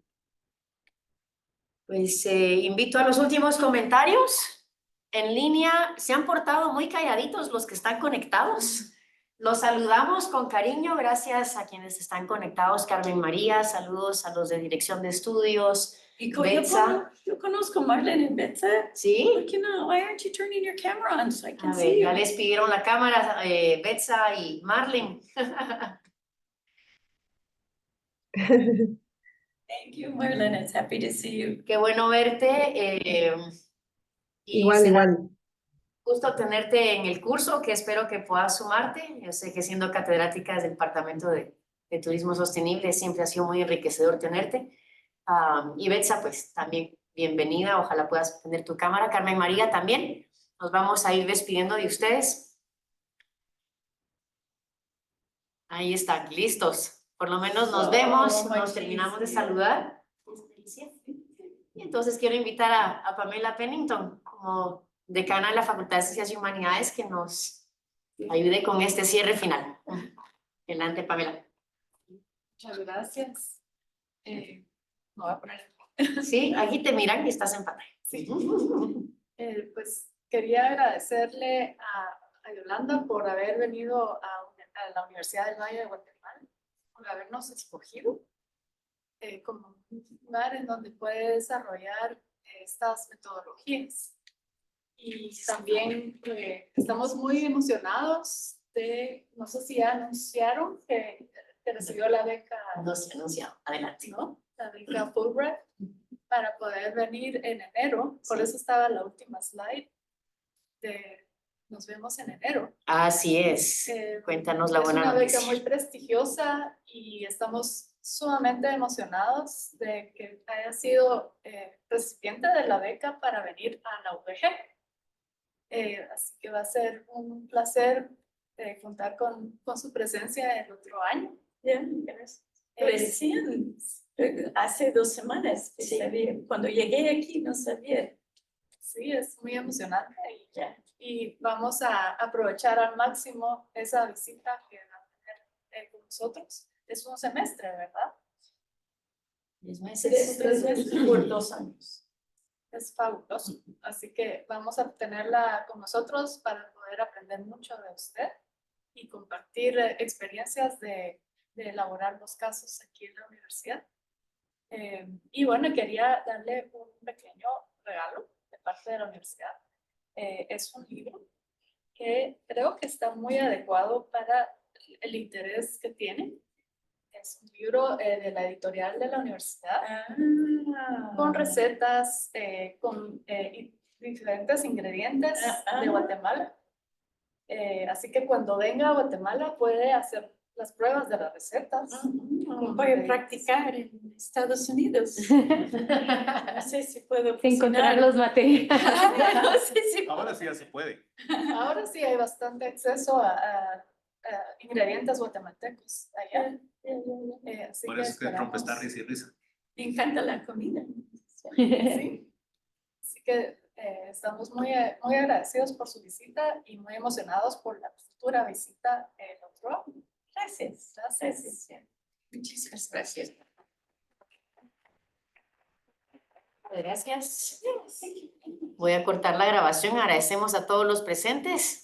Pues invito a los últimos comentarios. En línea, se han portado muy calladitos los que están conectados. Los saludamos con cariño, gracias a quienes están conectados. Carmen María, saludos a los de Dirección de Estudios. Betsa. Yo conozco Marlene y Betsa. ¿Sí? ¿Por qué no? Why aren't you turning your camera on so I A can ver, see ya you? les pidieron la cámara, Betsa y Marlene. Thank you, Marlene. It's happy to see you. Qué bueno verte. Y Igual, será igual. gusto tenerte en el curso, que espero que puedas sumarte. Yo sé que siendo catedrática del Departamento de Turismo Sostenible siempre ha sido muy enriquecedor tenerte. Y Betsa, pues también bienvenida. Ojalá puedas tener tu cámara. Carmen María también. Nos vamos a ir despidiendo de ustedes. Ahí están, listos. Por lo menos nos vemos, nos terminamos de saludar. Y entonces quiero invitar a Pamela Pennington como decana de la Facultad de Ciencias y Humanidades que nos ayude con este cierre final. Adelante, Pamela. Muchas gracias. Me voy a poner. Sí, aquí te miran y estás en pantalla. Sí. Pues quería agradecerle a Yolanda por haber venido a la Universidad del Valle de Guatemala, por habernos escogido como un lugar en donde puede desarrollar estas metodologías. Y también estamos muy emocionados de, no sé si ya anunciaron que recibió la beca, No se ha anunciado. Adelante. ¿no? La beca Fulbright para poder venir en enero. Por eso estaba la última slide de nos vemos en enero. Así es. Cuéntanos la buena noticia. Es una beca noticia. muy prestigiosa y estamos sumamente emocionados de que haya sido recipiente de la beca para venir a la UVG. Así que va a ser un placer contar con su presencia el otro año. Recién, hace 2 semanas, que Sí. sabía. Cuando llegué aquí no sabía. Sí, es muy emocionante y vamos a aprovechar al máximo esa visita que va a tener con nosotros. Es un semestre, ¿verdad? 3 meses. 3 meses por 2 años. Es fabuloso. Así que vamos a tenerla con nosotros para poder aprender mucho de usted y compartir experiencias de elaborar los casos aquí en la universidad. Y bueno, quería darle un pequeño regalo de parte de la universidad. Es un libro que creo que está muy adecuado para el interés que tiene. Es un libro de la editorial de la universidad con recetas, con diferentes ingredientes de Guatemala. Así que cuando venga a Guatemala puede hacer las pruebas de las recetas. Voy a practicar en Estados Unidos. No sé si puedo Encontrar los materiales. No sé si Ahora sí ya se puede. Ahora sí hay bastante acceso a ingredientes guatemaltecos allá. Así Por eso es que rompe esperamos- esta risa y risa. me encanta la comida. Sí. Así que estamos muy agradecidos por su visita y muy emocionados por la futura visita el otro año. Gracias. Gracias. Muchísimas gracias. Gracias. Voy a cortar la grabación. Agradecemos a todos los presentes.